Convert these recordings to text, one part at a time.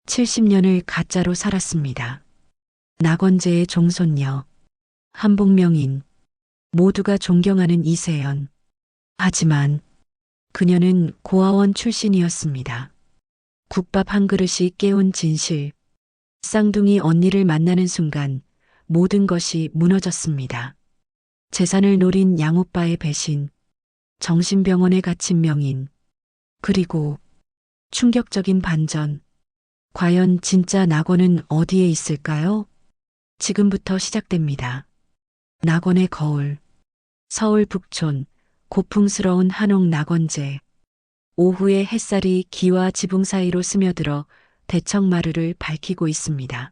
70년을 가짜로 살았습니다. 낙원재의 종손녀, 한복명인, 모두가 존경하는 이세연. 하지만 그녀는 고아원 출신이었습니다. 국밥 한 그릇이 깨운 진실. 쌍둥이 언니를 만나는 순간 모든 것이 무너졌습니다. 재산을 노린 양오빠의 배신, 정신병원에 갇힌 명인, 그리고 충격적인 반전. 과연 진짜 낙원은 어디에 있을까요? 지금부터 시작됩니다. 낙원의 거울. 서울 북촌, 고풍스러운 한옥 낙원재. 오후의 햇살이 기와 지붕 사이로 스며들어 대청마루를 밝히고 있습니다.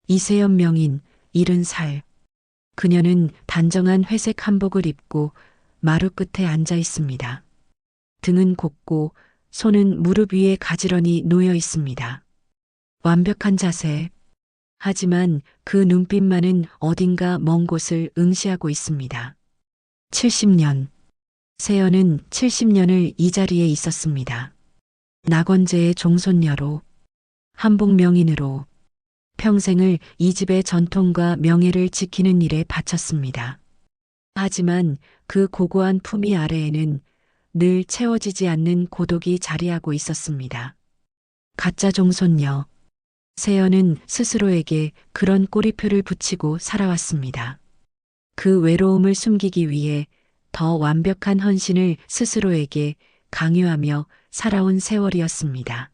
이세연 명인, 70살. 그녀는 단정한 회색 한복을 입고 마루 끝에 앉아 있습니다. 등은 곱고 손은 무릎 위에 가지런히 놓여 있습니다. 완벽한 자세. 하지만 그 눈빛만은 어딘가 먼 곳을 응시하고 있습니다. 70년. 세연은 70년을 이 자리에 있었습니다. 낙원재의 종손녀로, 한복 명인으로 평생을 이 집의 전통과 명예를 지키는 일에 바쳤습니다. 하지만 그 고고한 품위 아래에는 늘 채워지지 않는 고독이 자리하고 있었습니다. 가짜 종손녀. 세연은 스스로에게 그런 꼬리표를 붙이고 살아왔습니다. 그 외로움을 숨기기 위해 더 완벽한 헌신을 스스로에게 강요하며 살아온 세월이었습니다.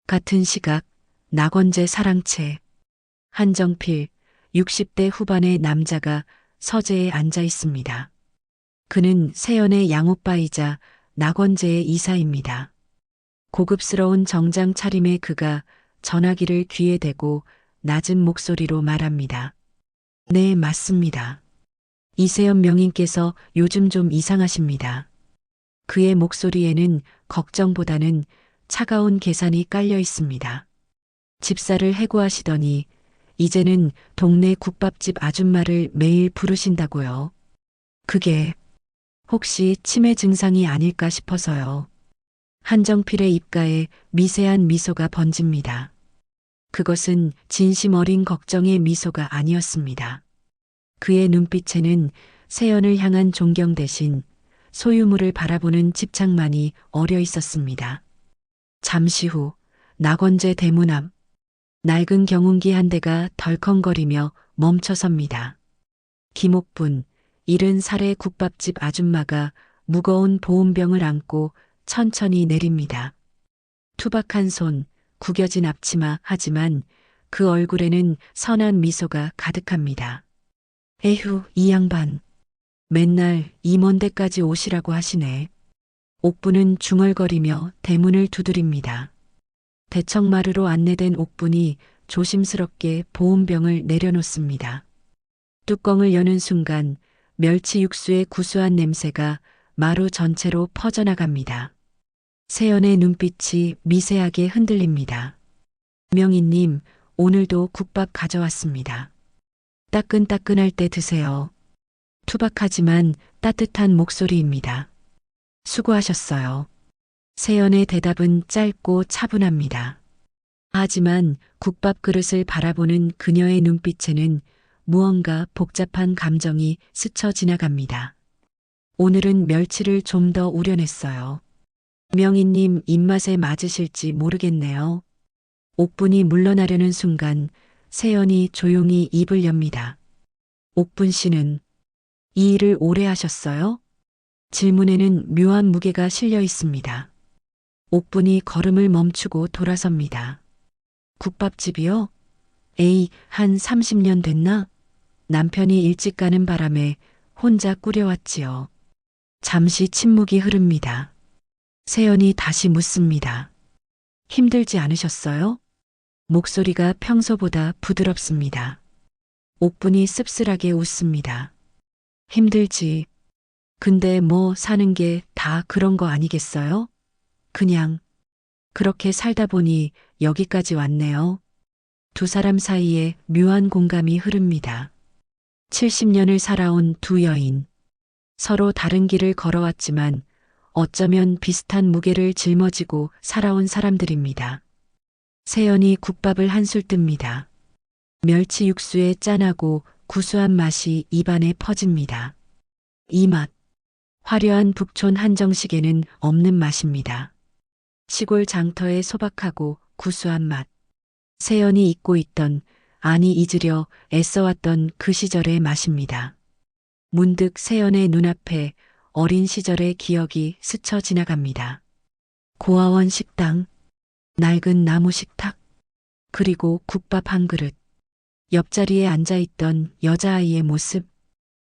같은 시각, 낙원재 사랑채. 한정필, 60대 후반의 남자가 서재에 앉아 있습니다. 그는 세연의 양오빠이자 낙원재의 이사입니다. 고급스러운 정장 차림의 그가 전화기를 귀에 대고 낮은 목소리로 말합니다. 네, 맞습니다. 이세연 명인께서 요즘 좀 이상하십니다. 그의 목소리에는 걱정보다는 차가운 계산이 깔려 있습니다. 집사를 해고하시더니 이제는 동네 국밥집 아줌마를 매일 부르신다고요. 그게 혹시 치매 증상이 아닐까 싶어서요. 한정필의 입가에 미세한 미소가 번집니다. 그것은 진심 어린 걱정의 미소가 아니었습니다. 그의 눈빛에는 세연을 향한 존경 대신 소유물을 바라보는 집착만이 어려 있었습니다. 잠시 후 낙원재 대문 앞, 낡은 경운기 한 대가 덜컹거리며 멈춰섭니다. 김옥분, 70살의 국밥집 아줌마가 무거운 보온병을 안고 천천히 내립니다. 투박한 손, 구겨진 앞치마. 하지만 그 얼굴에는 선한 미소가 가득합니다. 에휴, 이 양반. 맨날 이 먼 데까지 오시라고 하시네. 옥분은 중얼거리며 대문을 두드립니다. 대청마루로 안내된 옥분이 조심스럽게 보온병을 내려놓습니다. 뚜껑을 여는 순간 멸치 육수의 구수한 냄새가 마루 전체로 퍼져나갑니다. 세연의 눈빛이 미세하게 흔들립니다. 명인님, 오늘도 국밥 가져왔습니다. 따끈따끈할 때 드세요. 투박하지만 따뜻한 목소리입니다. 수고하셨어요. 세연의 대답은 짧고 차분합니다. 하지만 국밥 그릇을 바라보는 그녀의 눈빛에는 무언가 복잡한 감정이 스쳐 지나갑니다. 오늘은 멸치를 좀 더 우려냈어요. 명인님 입맛에 맞으실지 모르겠네요. 옥분이 물러나려는 순간 세연이 조용히 입을 엽니다. 옥분 씨는 이 일을 오래 하셨어요? 질문에는 묘한 무게가 실려 있습니다. 옥분이 걸음을 멈추고 돌아섭니다. 국밥집이요? 에이, 한 30년 됐나? 남편이 일찍 가는 바람에 혼자 꾸려왔지요. 잠시 침묵이 흐릅니다. 세연이 다시 묻습니다. 힘들지 않으셨어요? 목소리가 평소보다 부드럽습니다. 옥분이 씁쓸하게 웃습니다. 힘들지. 근데 뭐 사는 게 다 그런 거 아니겠어요? 그냥 그렇게 살다 보니 여기까지 왔네요. 두 사람 사이에 묘한 공감이 흐릅니다. 70년을 살아온 두 여인. 서로 다른 길을 걸어왔지만 어쩌면 비슷한 무게를 짊어지고 살아온 사람들입니다. 세연이 국밥을 한술 뜹니다. 멸치 육수의 짠하고 구수한 맛이 입안에 퍼집니다. 이 맛, 화려한 북촌 한정식에는 없는 맛입니다. 시골 장터의 소박하고 구수한 맛. 세연이 잊고 있던, 아니 잊으려 애써왔던 그 시절의 맛입니다. 문득 세연의 눈앞에 어린 시절의 기억이 스쳐 지나갑니다. 고아원 식당, 낡은 나무 식탁, 그리고 국밥 한 그릇. 옆자리에 앉아있던 여자아이의 모습,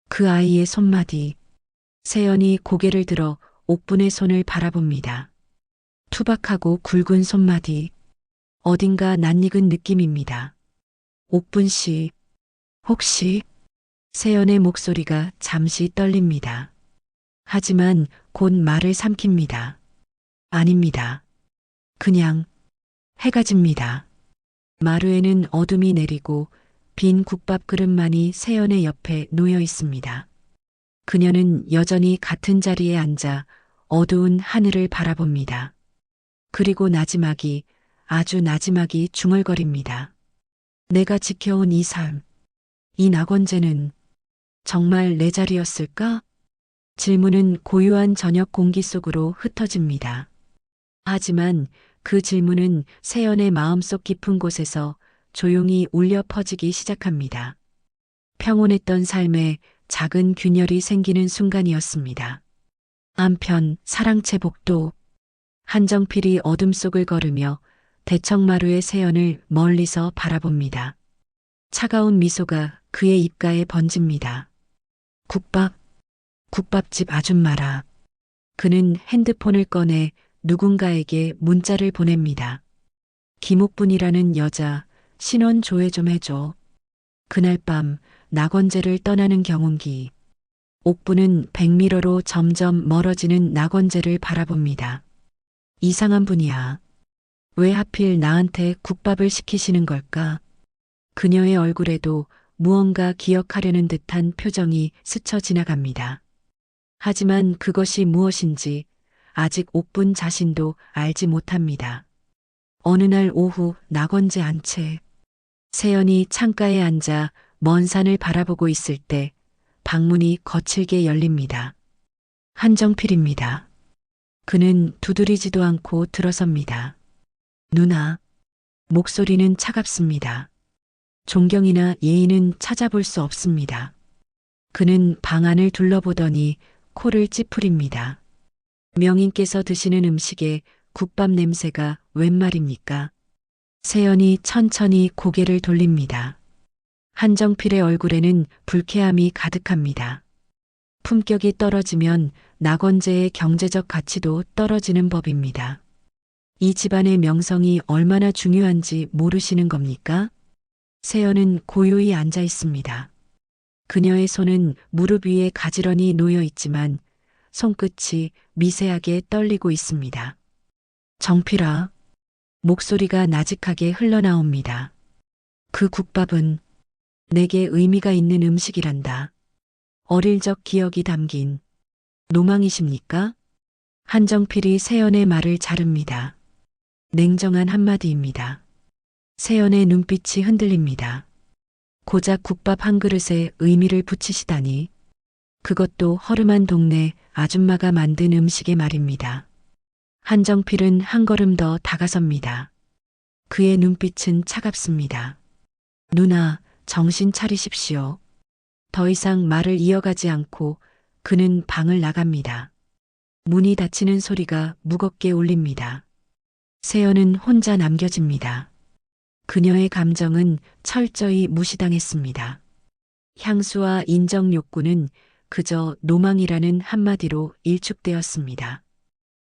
그 아이의 손마디. 세연이 고개를 들어 옥분의 손을 바라봅니다. 투박하고 굵은 손마디. 어딘가 낯익은 느낌입니다. 옥분 씨, 혹시? 세연의 목소리가 잠시 떨립니다. 하지만 곧 말을 삼킵니다. 아닙니다. 그냥 해가 집니다. 마루에는 어둠이 내리고 빈 국밥 그릇만이 세연의 옆에 놓여 있습니다. 그녀는 여전히 같은 자리에 앉아 어두운 하늘을 바라봅니다. 그리고 나지막이, 아주 나지막이 중얼거립니다. 내가 지켜온 이 삶, 이 낙원제는 정말 내 자리였을까? 질문은 고요한 저녁 공기 속으로 흩어집니다. 하지만 그 질문은 세연의 마음속 깊은 곳에서 조용히 울려 퍼지기 시작합니다. 평온했던 삶에 작은 균열이 생기는 순간이었습니다. 한편 사랑채 복도, 한정필이 어둠 속을 걸으며 대청마루의 세연을 멀리서 바라봅니다. 차가운 미소가 그의 입가에 번집니다. 국밥집 아줌마라. 그는 핸드폰을 꺼내 누군가에게 문자를 보냅니다. 김옥분이라는 여자, 신원 조회 좀 해줘. 그날 밤 낙원제를 떠나는 경운기. 옥분은 백미러로 점점 멀어지는 낙원제를 바라봅니다. 이상한 분이야. 왜 하필 나한테 국밥을 시키시는 걸까? 그녀의 얼굴에도 무언가 기억하려는 듯한 표정이 스쳐 지나갑니다. 하지만 그것이 무엇인지 아직 옥분 자신도 알지 못합니다. 어느 날 오후 낙원제 안채. 세연이 창가에 앉아 먼 산을 바라보고 있을 때 방문이 거칠게 열립니다. 한정필입니다. 그는 두드리지도 않고 들어섭니다. 누나. 목소리는 차갑습니다. 존경이나 예의는 찾아볼 수 없습니다. 그는 방 안을 둘러보더니 코를 찌푸립니다. 명인께서 드시는 음식에 국밥 냄새가 웬 말입니까? 세연이 천천히 고개를 돌립니다. 한정필의 얼굴에는 불쾌함이 가득합니다. 품격이 떨어지면 낙원제의 경제적 가치도 떨어지는 법입니다. 이 집안의 명성이 얼마나 중요한지 모르시는 겁니까? 세연은 고요히 앉아 있습니다. 그녀의 손은 무릎 위에 가지런히 놓여 있지만 손끝이 미세하게 떨리고 있습니다. 정필아. 목소리가 나직하게 흘러나옵니다. 그 국밥은 내게 의미가 있는 음식이란다. 어릴 적 기억이 담긴 노망이십니까? 한정필이 세연의 말을 자릅니다. 냉정한 한마디입니다. 세연의 눈빛이 흔들립니다. 고작 국밥 한 그릇에 의미를 붙이시다니. 그것도 허름한 동네 아줌마가 만든 음식의 말입니다. 한정필은 한 걸음 더 다가섭니다. 그의 눈빛은 차갑습니다. 누나, 정신 차리십시오. 더 이상 말을 이어가지 않고 그는 방을 나갑니다. 문이 닫히는 소리가 무겁게 울립니다. 세연은 혼자 남겨집니다. 그녀의 감정은 철저히 무시당했습니다. 향수와 인정 욕구는 그저 노망이라는 한마디로 일축되었습니다.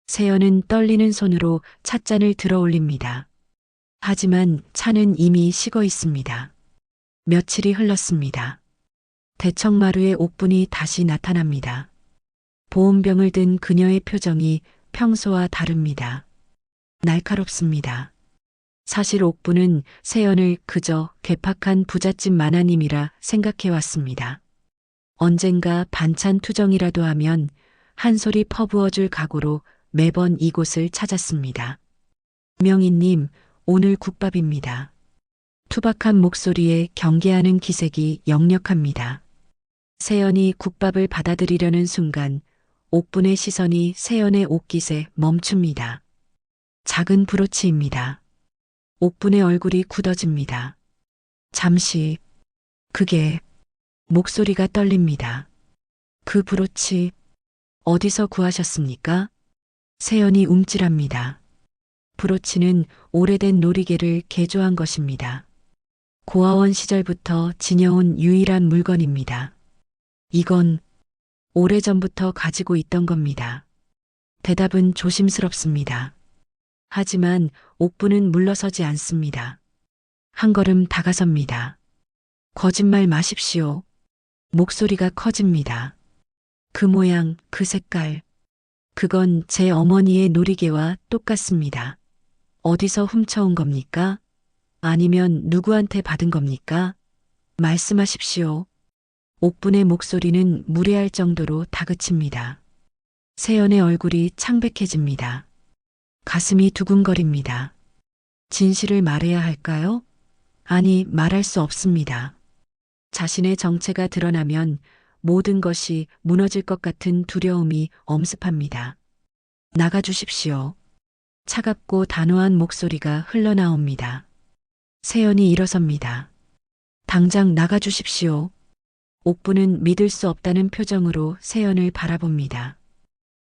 세연은 떨리는 손으로 찻잔을 들어 올립니다. 하지만 차는 이미 식어 있습니다. 며칠이 흘렀습니다. 대청마루의 옥분이 다시 나타납니다. 보온병을 든 그녀의 표정이 평소와 다릅니다. 날카롭습니다. 사실 옥분은 세연을 그저 괴팍한 부잣집 마나님이라 생각해왔습니다. 언젠가 반찬 투정이라도 하면 한 소리 퍼부어줄 각오로 매번 이곳을 찾았습니다. 명희님, 오늘 국밥입니다. 투박한 목소리에 경계하는 기색이 역력합니다. 세연이 국밥을 받아들이려는 순간 옥분의 시선이 세연의 옷깃에 멈춥니다. 작은 브로치입니다. 옥분의 얼굴이 굳어집니다. 잠시, 그게, 목소리가 떨립니다. 그 브로치, 어디서 구하셨습니까? 세연이 움찔합니다. 브로치는 오래된 놀이개를 개조한 것입니다. 고아원 시절부터 지녀온 유일한 물건입니다. 이건 오래전부터 가지고 있던 겁니다. 대답은 조심스럽습니다. 하지만 옥부는 물러서지 않습니다. 한 걸음 다가섭니다. 거짓말 마십시오. 목소리가 커집니다. 그 모양, 그 색깔. 그건 제 어머니의 놀이개와 똑같습니다. 어디서 훔쳐온 겁니까? 아니면 누구한테 받은 겁니까? 말씀하십시오. 옥분의 목소리는 무례할 정도로 다그칩니다. 세연의 얼굴이 창백해집니다. 가슴이 두근거립니다. 진실을 말해야 할까요? 아니, 말할 수 없습니다. 자신의 정체가 드러나면 모든 것이 무너질 것 같은 두려움이 엄습합니다. 나가주십시오. 차갑고 단호한 목소리가 흘러나옵니다. 세연이 일어섭니다. 당장 나가주십시오. 옥부는 믿을 수 없다는 표정으로 세연을 바라봅니다.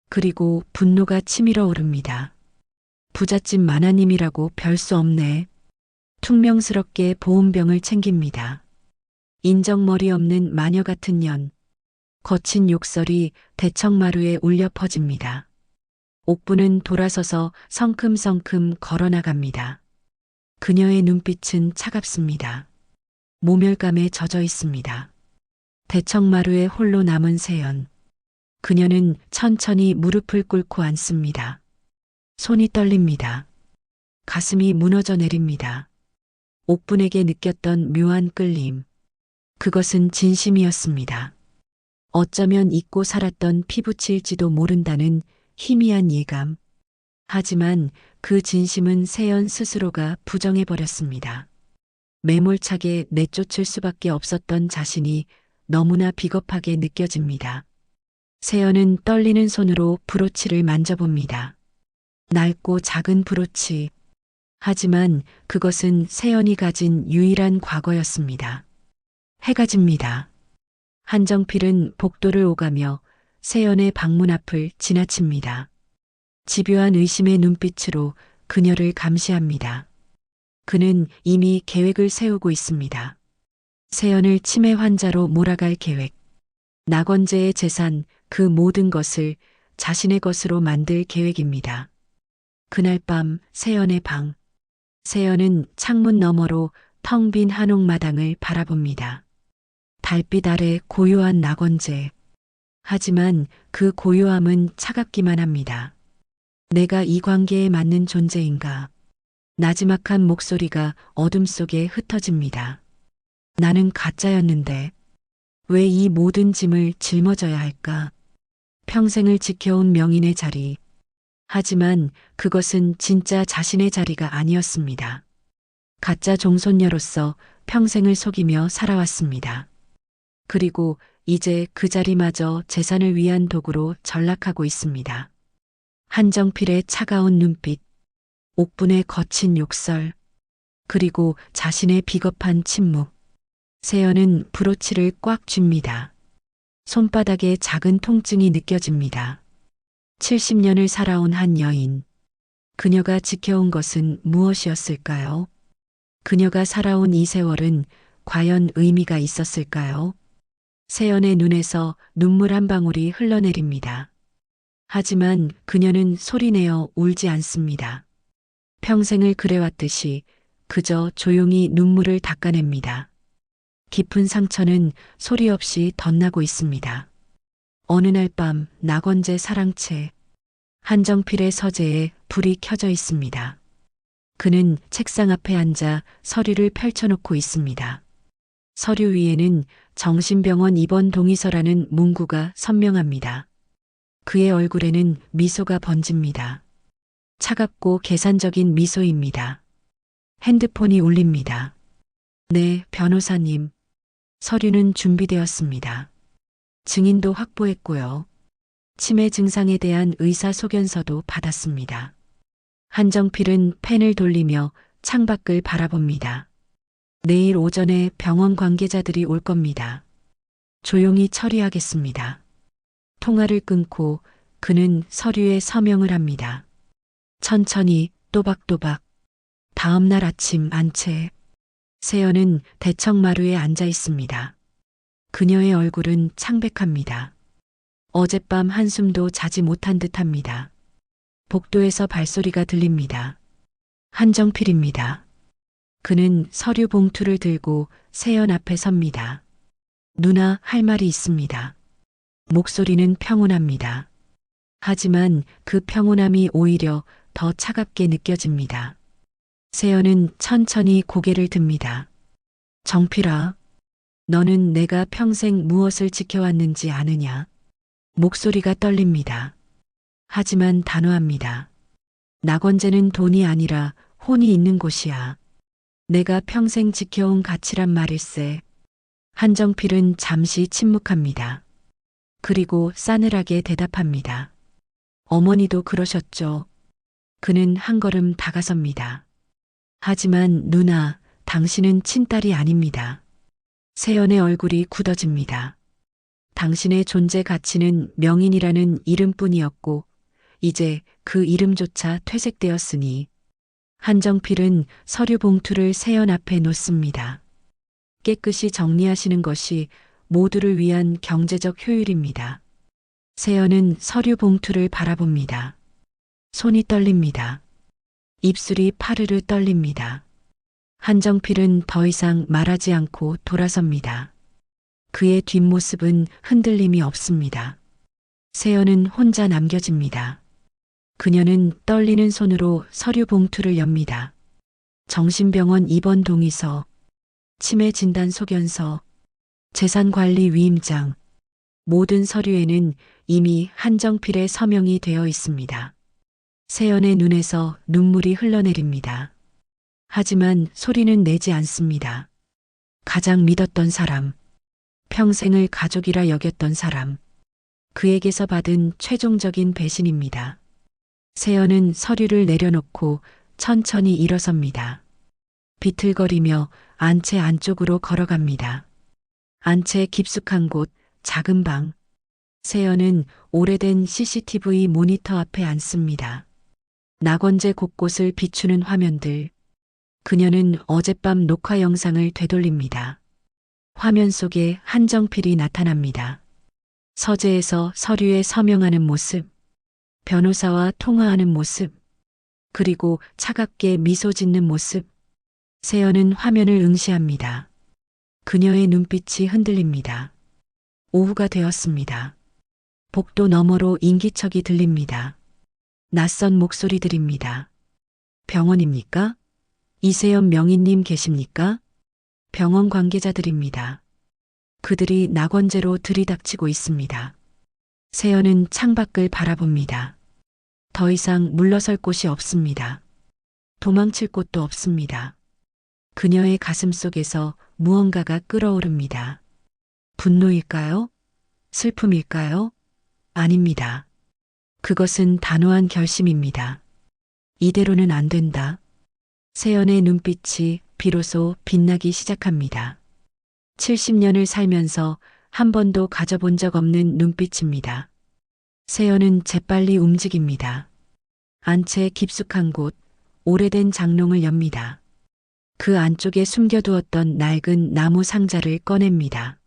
그리고 분노가 치밀어 오릅니다. 부잣집 마나님이라고 별 수 없네. 퉁명스럽게 보온병을 챙깁니다. 인정머리 없는 마녀 같은 년. 거친 욕설이 대청마루에 울려 퍼집니다. 옥부는 돌아서서 성큼성큼 걸어나갑니다. 그녀의 눈빛은 차갑습니다. 모멸감에 젖어 있습니다. 대청마루에 홀로 남은 세연. 그녀는 천천히 무릎을 꿇고 앉습니다. 손이 떨립니다. 가슴이 무너져 내립니다. 옥분에게 느꼈던 묘한 끌림. 그것은 진심이었습니다. 어쩌면 잊고 살았던 피부치일지도 모른다는 희미한 예감. 하지만 그 진심은 세연 스스로가 부정해버렸습니다. 매몰차게 내쫓을 수밖에 없었던 자신이 너무나 비겁하게 느껴집니다. 세연은 떨리는 손으로 브로치를 만져봅니다. 낡고 작은 브로치. 하지만 그것은 세연이 가진 유일한 과거였습니다. 해가 집니다. 한정필은 복도를 오가며 세연의 방문 앞을 지나칩니다. 집요한 의심의 눈빛으로 그녀를 감시합니다. 그는 이미 계획을 세우고 있습니다. 세연을 치매 환자로 몰아갈 계획. 낙원재의 재산, 그 모든 것을 자신의 것으로 만들 계획입니다. 그날 밤 세연의 방. 세연은 창문 너머로 텅 빈 한옥마당을 바라봅니다. 달빛 아래 고요한 낙원재. 하지만 그 고요함은 차갑기만 합니다. 내가 이 관계에 맞는 존재인가? 나지막한 목소리가 어둠 속에 흩어집니다. 나는 가짜였는데 왜 이 모든 짐을 짊어져야 할까? 평생을 지켜온 명인의 자리. 하지만 그것은 진짜 자신의 자리가 아니었습니다. 가짜 종손녀로서 평생을 속이며 살아왔습니다. 그리고 이제 그 자리마저 재산을 위한 도구로 전락하고 있습니다. 한정필의 차가운 눈빛, 옥분의 거친 욕설, 그리고 자신의 비겁한 침묵. 세연은 브로치를 꽉 쥡니다. 손바닥에 작은 통증이 느껴집니다. 70년을 살아온 한 여인. 그녀가 지켜온 것은 무엇이었을까요? 그녀가 살아온 이 세월은 과연 의미가 있었을까요? 세연의 눈에서 눈물 한 방울이 흘러내립니다. 하지만 그녀는 소리내어 울지 않습니다. 평생을 그래왔듯이 그저 조용히 눈물을 닦아냅니다. 깊은 상처는 소리 없이 덧나고 있습니다. 어느 날 밤 낙원재 사랑채. 한정필의 서재에 불이 켜져 있습니다. 그는 책상 앞에 앉아 서류를 펼쳐놓고 있습니다. 서류 위에는 정신병원 입원 동의서라는 문구가 선명합니다. 그의 얼굴에는 미소가 번집니다. 차갑고 계산적인 미소입니다. 핸드폰이 울립니다. 네, 변호사님. 서류는 준비되었습니다. 증인도 확보했고요. 치매 증상에 대한 의사소견서도 받았습니다. 한정필은 펜을 돌리며 창밖을 바라봅니다. 내일 오전에 병원 관계자들이 올 겁니다. 조용히 처리하겠습니다. 통화를 끊고 그는 서류에 서명을 합니다. 천천히 또박또박. 다음 날 아침 안채. 세연은 대청마루에 앉아 있습니다. 그녀의 얼굴은 창백합니다. 어젯밤 한숨도 자지 못한 듯합니다. 복도에서 발소리가 들립니다. 한정필입니다. 그는 서류 봉투를 들고 세연 앞에 섭니다. 누나, 할 말이 있습니다. 목소리는 평온합니다. 하지만 그 평온함이 오히려 더 차갑게 느껴집니다. 세연은 천천히 고개를 듭니다. 정필아, 너는 내가 평생 무엇을 지켜왔는지 아느냐? 목소리가 떨립니다. 하지만 단호합니다. 낙원제는 돈이 아니라 혼이 있는 곳이야. 내가 평생 지켜온 가치란 말일세. 한정필은 잠시 침묵합니다. 그리고 싸늘하게 대답합니다. 어머니도 그러셨죠. 그는 한 걸음 다가섭니다. 하지만 누나, 당신은 친딸이 아닙니다. 세연의 얼굴이 굳어집니다. 당신의 존재 가치는 명인이라는 이름뿐이었고 이제 그 이름조차 퇴색되었으니. 한정필은 서류 봉투를 세연 앞에 놓습니다. 깨끗이 정리하시는 것이 모두를 위한 경제적 효율입니다. 세연은 서류 봉투를 바라봅니다. 손이 떨립니다. 입술이 파르르 떨립니다. 한정필은 더 이상 말하지 않고 돌아섭니다. 그의 뒷모습은 흔들림이 없습니다. 세연은 혼자 남겨집니다. 그녀는 떨리는 손으로 서류 봉투를 엽니다. 정신병원 입원 동의서, 치매 진단 소견서, 재산관리 위임장, 모든 서류에는 이미 한정필의 서명이 되어 있습니다. 세연의 눈에서 눈물이 흘러내립니다. 하지만 소리는 내지 않습니다. 가장 믿었던 사람, 평생을 가족이라 여겼던 사람, 그에게서 받은 최종적인 배신입니다. 세연은 서류를 내려놓고 천천히 일어섭니다. 비틀거리며 안채 안쪽으로 걸어갑니다. 안채 깊숙한 곳, 작은 방. 세연은 오래된 CCTV 모니터 앞에 앉습니다. 낙원제 곳곳을 비추는 화면들. 그녀는 어젯밤 녹화 영상을 되돌립니다. 화면 속에 한정필이 나타납니다. 서재에서 서류에 서명하는 모습, 변호사와 통화하는 모습, 그리고 차갑게 미소 짓는 모습. 세연은 화면을 응시합니다. 그녀의 눈빛이 흔들립니다. 오후가 되었습니다. 복도 너머로 인기척이 들립니다. 낯선 목소리들입니다. 병원입니까? 이세연 명인님 계십니까? 병원 관계자들입니다. 그들이 낙원제로 들이닥치고 있습니다. 세연은 창밖을 바라봅니다. 더 이상 물러설 곳이 없습니다. 도망칠 곳도 없습니다. 그녀의 가슴 속에서 무언가가 끓어오릅니다. 분노일까요? 슬픔일까요? 아닙니다. 그것은 단호한 결심입니다. 이대로는 안 된다. 세연의 눈빛이 비로소 빛나기 시작합니다. 70년을 살면서 한 번도 가져본 적 없는 눈빛입니다. 세연은 재빨리 움직입니다. 안채 깊숙한 곳, 오래된 장롱을 엽니다. 그 안쪽에 숨겨두었던 낡은 나무 상자를 꺼냅니다.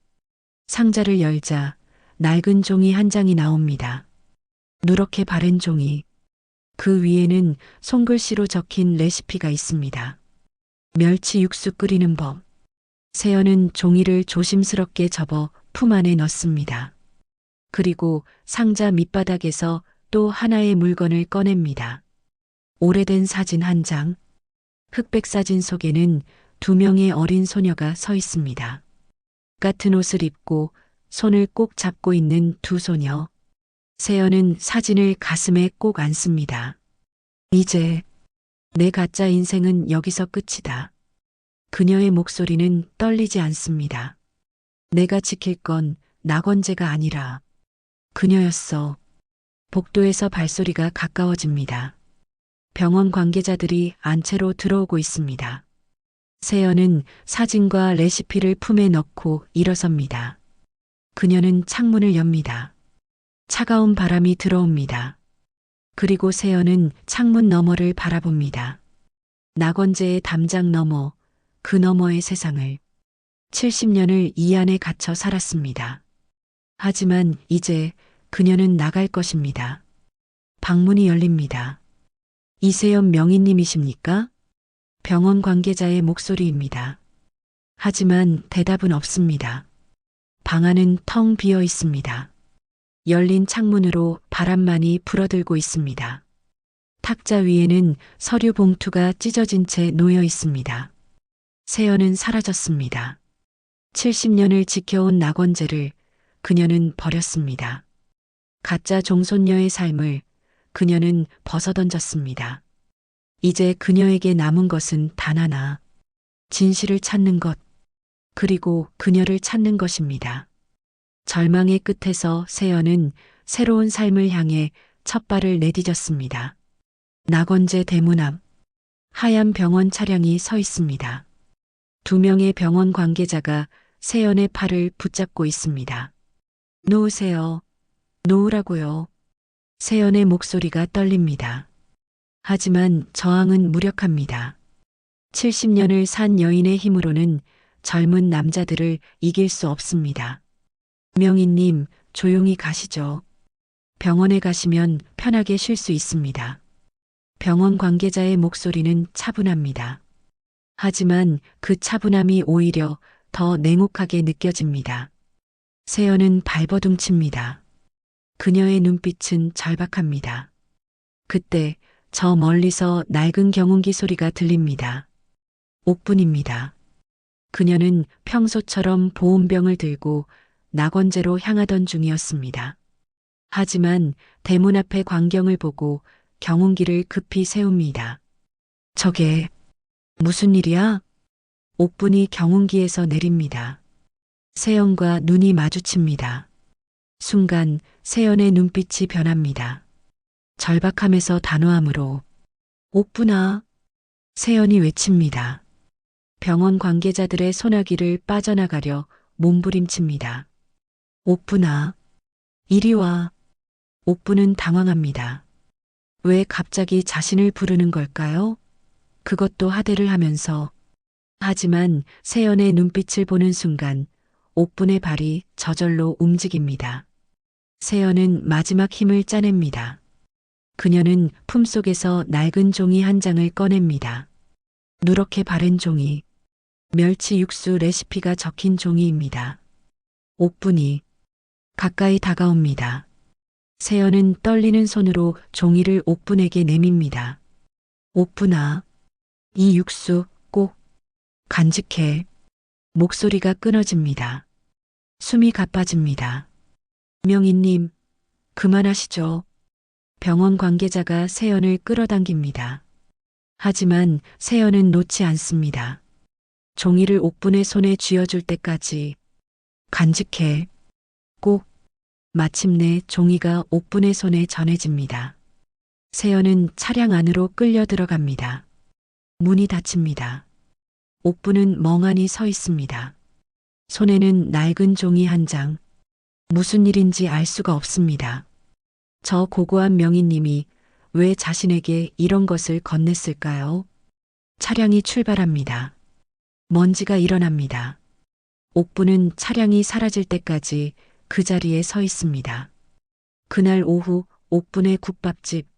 상자를 열자 낡은 종이 한 장이 나옵니다. 누렇게 바른 종이. 그 위에는 손글씨로 적힌 레시피가 있습니다. 멸치 육수 끓이는 법. 세연은 종이를 조심스럽게 접어 품 안에 넣습니다. 그리고 상자 밑바닥에서 또 하나의 물건을 꺼냅니다. 오래된 사진 한 장. 흑백 사진 속에는 2명의 어린 소녀가 서 있습니다. 같은 옷을 입고 손을 꼭 잡고 있는 두 소녀. 세연은 사진을 가슴에 꼭 안습니다. 이제 내 가짜 인생은 여기서 끝이다. 그녀의 목소리는 떨리지 않습니다. 내가 지킬 건 낙원재가 아니라 그녀였어. 복도에서 발소리가 가까워집니다. 병원 관계자들이 안채로 들어오고 있습니다. 세연은 사진과 레시피를 품에 넣고 일어섭니다. 그녀는 창문을 엽니다. 차가운 바람이 들어옵니다. 그리고 세연은 창문 너머를 바라봅니다. 낙원재의 담장 너머, 그 너머의 세상을. 70년을 이 안에 갇혀 살았습니다. 하지만 이제 그녀는 나갈 것입니다. 방문이 열립니다. 이세연 명의님이십니까? 병원 관계자의 목소리입니다. 하지만 대답은 없습니다. 방 안은 텅 비어 있습니다. 열린 창문으로 바람만이 불어들고 있습니다. 탁자 위에는 서류 봉투가 찢어진 채 놓여 있습니다. 세연은 사라졌습니다. 70년을 지켜온 낙원재를 그녀는 버렸습니다. 가짜 종손녀의 삶을 그녀는 벗어던졌습니다. 이제 그녀에게 남은 것은 단 하나, 진실을 찾는 것, 그리고 그녀를 찾는 것입니다. 절망의 끝에서 세연은 새로운 삶을 향해 첫 발을 내디뎠습니다. 낙원재 대문 앞, 하얀 병원 차량이 서 있습니다. 2명의 병원 관계자가 세연의 팔을 붙잡고 있습니다. 놓으세요. 놓으라고요. 세연의 목소리가 떨립니다. 하지만 저항은 무력합니다. 70년을 산 여인의 힘으로는 젊은 남자들을 이길 수 없습니다. 명희님, 조용히 가시죠. 병원에 가시면 편하게 쉴 수 있습니다. 병원 관계자의 목소리는 차분합니다. 하지만 그 차분함이 오히려 더 냉혹하게 느껴집니다. 세연은 발버둥칩니다. 그녀의 눈빛은 절박합니다. 그때 저 멀리서 낡은 경운기 소리가 들립니다. 옥분입니다. 그녀는 평소처럼 보온병을 들고 낙원재로 향하던 중이었습니다. 하지만 대문 앞의 광경을 보고 경운기를 급히 세웁니다. 저게 무슨 일이야? 옥분이 경운기에서 내립니다. 세연과 눈이 마주칩니다. 순간 세연의 눈빛이 변합니다. 절박함에서 단호함으로 옥분아, 세연이 외칩니다. 병원 관계자들의 소나기를 빠져나가려 몸부림칩니다. 옥분아, 이리 와. 옥분은 당황합니다. 왜 갑자기 자신을 부르는 걸까요? 그것도 하대를 하면서. 하지만 세연의 눈빛을 보는 순간 옥분의 발이 저절로 움직입니다. 세연은 마지막 힘을 짜냅니다. 그녀는 품속에서 낡은 종이 한 장을 꺼냅니다. 누렇게 바른 종이, 멸치 육수 레시피가 적힌 종이입니다. 옥분이 가까이 다가옵니다. 세연은 떨리는 손으로 종이를 옥분에게 내밉니다. 옥분아, 이 육수 꼭 간직해. 목소리가 끊어집니다. 숨이 가빠집니다. 명희님, 그만하시죠. 병원 관계자가 세연을 끌어당깁니다. 하지만 세연은 놓지 않습니다. 종이를 옥분의 손에 쥐어줄 때까지 간직해. 꼭. 마침내 종이가 옥분의 손에 전해집니다. 세연은 차량 안으로 끌려 들어갑니다. 문이 닫힙니다. 옥분은 멍하니 서 있습니다. 손에는 낡은 종이 한 장. 무슨 일인지 알 수가 없습니다. 저 고고한 명희님이 왜 자신에게 이런 것을 건넸을까요? 차량이 출발합니다. 먼지가 일어납니다. 옥분은 차량이 사라질 때까지 그 자리에 서 있습니다. 그날 오후 옥분의 국밥집.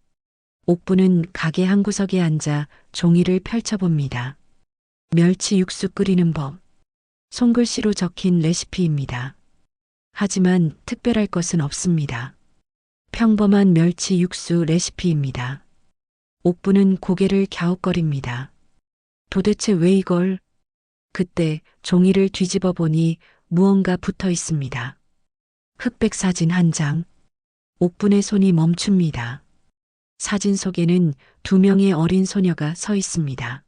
옥분은 가게 한 구석에 앉아 종이를 펼쳐봅니다. 멸치 육수 끓이는 법. 손글씨로 적힌 레시피입니다. 하지만 특별할 것은 없습니다. 평범한 멸치 육수 레시피입니다. 옥분은 고개를 갸웃거립니다. 도대체 왜 이걸? 그때 종이를 뒤집어 보니 무언가 붙어 있습니다. 흑백 사진 한 장. 옥분의 손이 멈춥니다. 사진 속에는 두 명의 어린 소녀가 서 있습니다.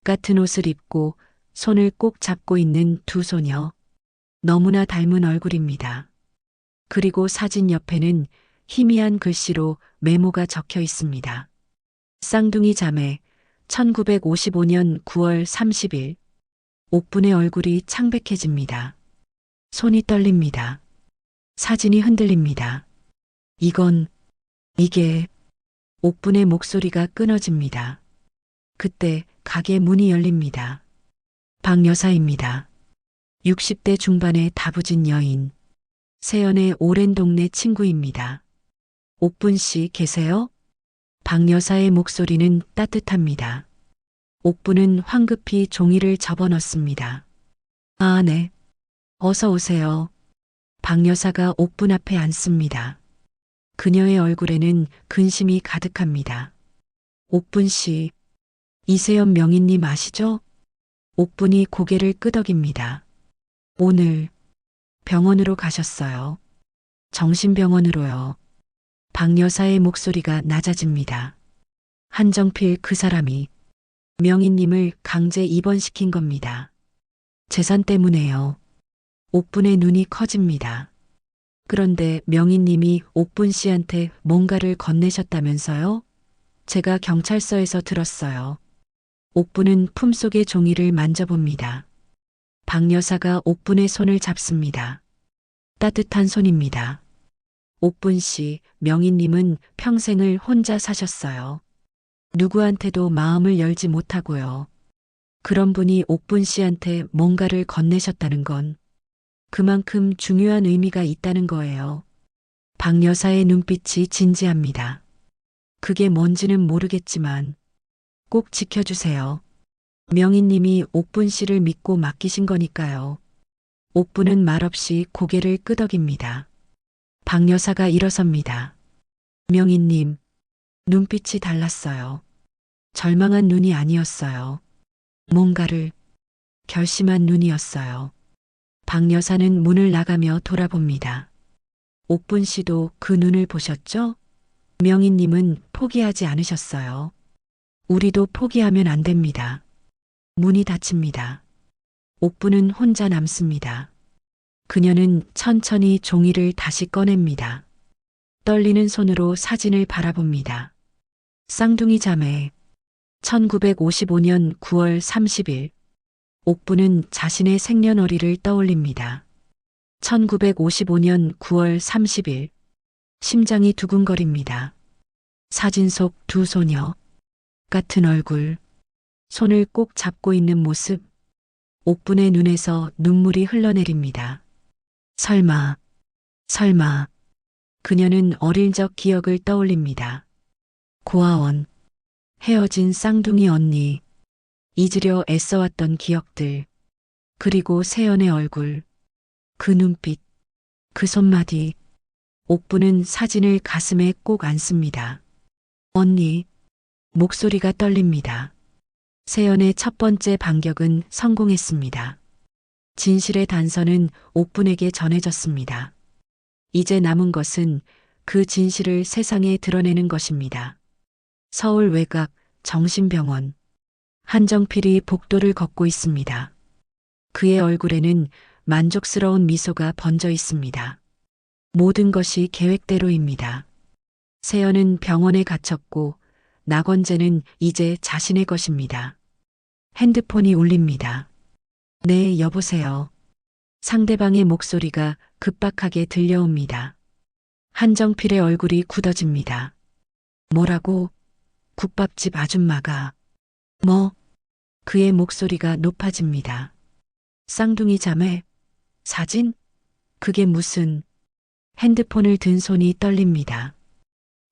같은 옷을 입고 손을 꼭 잡고 있는 두 소녀. 너무나 닮은 얼굴입니다. 그리고 사진 옆에는 희미한 글씨로 메모가 적혀 있습니다. 쌍둥이 자매, 1955년 9월 30일. 옥분의 얼굴이 창백해집니다. 손이 떨립니다. 사진이 흔들립니다. 이게, 옥분의 목소리가 끊어집니다. 그때 가게 문이 열립니다. 박 여사입니다. 60대 중반의 다부진 여인. 세연의 오랜 동네 친구입니다. 옥분 씨 계세요? 박 여사의 목소리는 따뜻합니다. 옥분은 황급히 종이를 접어넣습니다. 아, 네. 어서 오세요. 박 여사가 옥분 앞에 앉습니다. 그녀의 얼굴에는 근심이 가득합니다. 옥분 씨, 이세연 명인님 아시죠? 옥분이 고개를 끄덕입니다. 오늘 병원으로 가셨어요. 정신병원으로요. 박 여사의 목소리가 낮아집니다. 한정필 그 사람이 명인님을 강제 입원시킨 겁니다. 재산 때문에요. 옥분의 눈이 커집니다. 그런데 명인님이 옥분 씨한테 뭔가를 건네셨다면서요? 제가 경찰서에서 들었어요. 옥분은 품속의 종이를 만져봅니다. 박 여사가 옥분의 손을 잡습니다. 따뜻한 손입니다. 옥분 씨, 명인님은 평생을 혼자 사셨어요. 누구한테도 마음을 열지 못하고요. 그런 분이 옥분 씨한테 뭔가를 건네셨다는 건 그만큼 중요한 의미가 있다는 거예요. 박 여사의 눈빛이 진지합니다. 그게 뭔지는 모르겠지만 꼭 지켜주세요. 명인님이 옥분 씨를 믿고 맡기신 거니까요. 옥분은 말없이 고개를 끄덕입니다. 박 여사가 일어섭니다. 명인님, 눈빛이 달랐어요. 절망한 눈이 아니었어요. 뭔가를 결심한 눈이었어요. 박 여사는 문을 나가며 돌아봅니다. 옥분 씨도 그 눈을 보셨죠? 명인님은 포기하지 않으셨어요. 우리도 포기하면 안 됩니다. 문이 닫힙니다. 옥분은 혼자 남습니다. 그녀는 천천히 종이를 다시 꺼냅니다. 떨리는 손으로 사진을 바라봅니다. 쌍둥이 자매, 1955년 9월 30일. 옥분은 자신의 생년월일을 떠올립니다. 1955년 9월 30일. 심장이 두근거립니다. 사진 속 두 소녀. 같은 얼굴. 손을 꼭 잡고 있는 모습. 옥분의 눈에서 눈물이 흘러내립니다. 설마. 그녀는 어릴 적 기억을 떠올립니다. 고아원. 헤어진 쌍둥이 언니. 잊으려 애써왔던 기억들. 그리고 세연의 얼굴. 그 눈빛. 그 손마디. 옥분은 사진을 가슴에 꼭 안습니다. 언니. 목소리가 떨립니다. 세연의 첫 번째 반격은 성공했습니다. 진실의 단서는 옥분에게 전해졌습니다. 이제 남은 것은 그 진실을 세상에 드러내는 것입니다. 서울 외곽 정신병원. 한정필이 복도를 걷고 있습니다. 그의 얼굴에는 만족스러운 미소가 번져 있습니다. 모든 것이 계획대로입니다. 세연은 병원에 갇혔고 낙원재는 이제 자신의 것입니다. 핸드폰이 울립니다. 네, 여보세요. 상대방의 목소리가 급박하게 들려옵니다. 한정필의 얼굴이 굳어집니다. 뭐라고? 국밥집 아줌마가. 뭐? 그의 목소리가 높아집니다. 쌍둥이 자매? 사진? 그게 무슨? 핸드폰을 든 손이 떨립니다.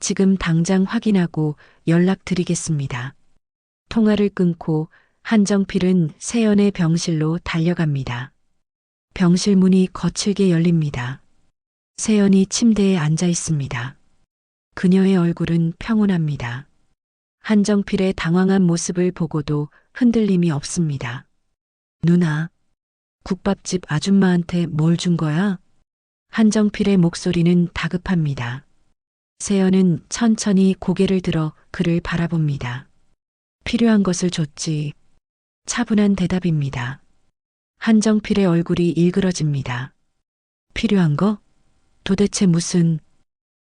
지금 당장 확인하고 연락드리겠습니다. 통화를 끊고 한정필은 세연의 병실로 달려갑니다. 병실 문이 거칠게 열립니다. 세연이 침대에 앉아 있습니다. 그녀의 얼굴은 평온합니다. 한정필의 당황한 모습을 보고도 흔들림이 없습니다. 누나, 국밥집 아줌마한테 뭘 준 거야? 한정필의 목소리는 다급합니다. 세연은 천천히 고개를 들어 그를 바라봅니다. 필요한 것을 줬지. 차분한 대답입니다. 한정필의 얼굴이 일그러집니다. 필요한 거? 도대체 무슨?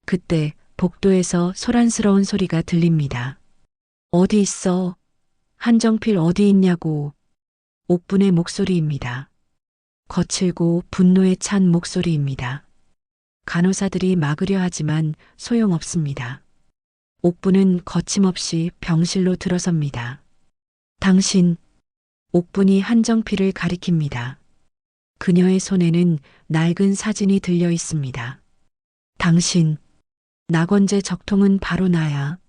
그때 복도에서 소란스러운 소리가 들립니다. 어디 있어? 한정필 어디 있냐고. 옥분의 목소리입니다. 거칠고 분노에 찬 목소리입니다. 간호사들이 막으려 하지만 소용없습니다. 옥분은 거침없이 병실로 들어섭니다. 당신, 옥분이 한정필을 가리킵니다. 그녀의 손에는 낡은 사진이 들려 있습니다. 당신, 낙원제 적통은 바로 나야.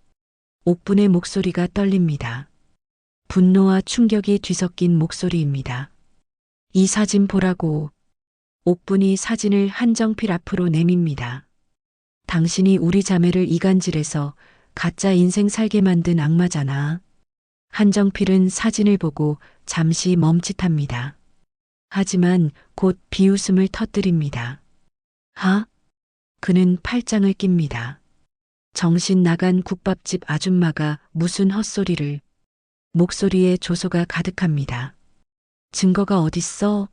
옥분의 목소리가 떨립니다. 분노와 충격이 뒤섞인 목소리입니다. 이 사진 보라고. 옥분이 사진을 한정필 앞으로 내밉니다. 당신이 우리 자매를 이간질해서 가짜 인생 살게 만든 악마잖아. 한정필은 사진을 보고 잠시 멈칫합니다. 하지만 곧 비웃음을 터뜨립니다. 그는 팔짱을 낍니다. 정신 나간 국밥집 아줌마가 무슨 헛소리를. 목소리에 조소가 가득합니다. 증거가 어딨어?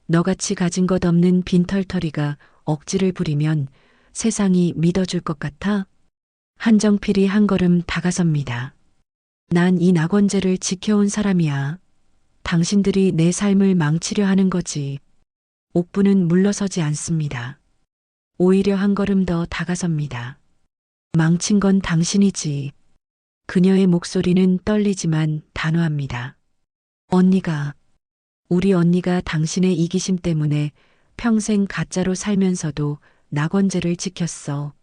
너같이 가진 것 없는 빈털터리가 억지를 부리면 세상이 믿어줄 것 같아? 한정필이 한 걸음 다가섭니다. 난 이 낙원제를 지켜온 사람이야. 당신들이 내 삶을 망치려 하는 거지. 옥부는 물러서지 않습니다. 오히려 한 걸음 더 다가섭니다. 망친 건 당신이지. 그녀의 목소리는 떨리지만 단호합니다. 우리 언니가 당신의 이기심 때문에 평생 가짜로 살면서도 낙원제를 지켰어.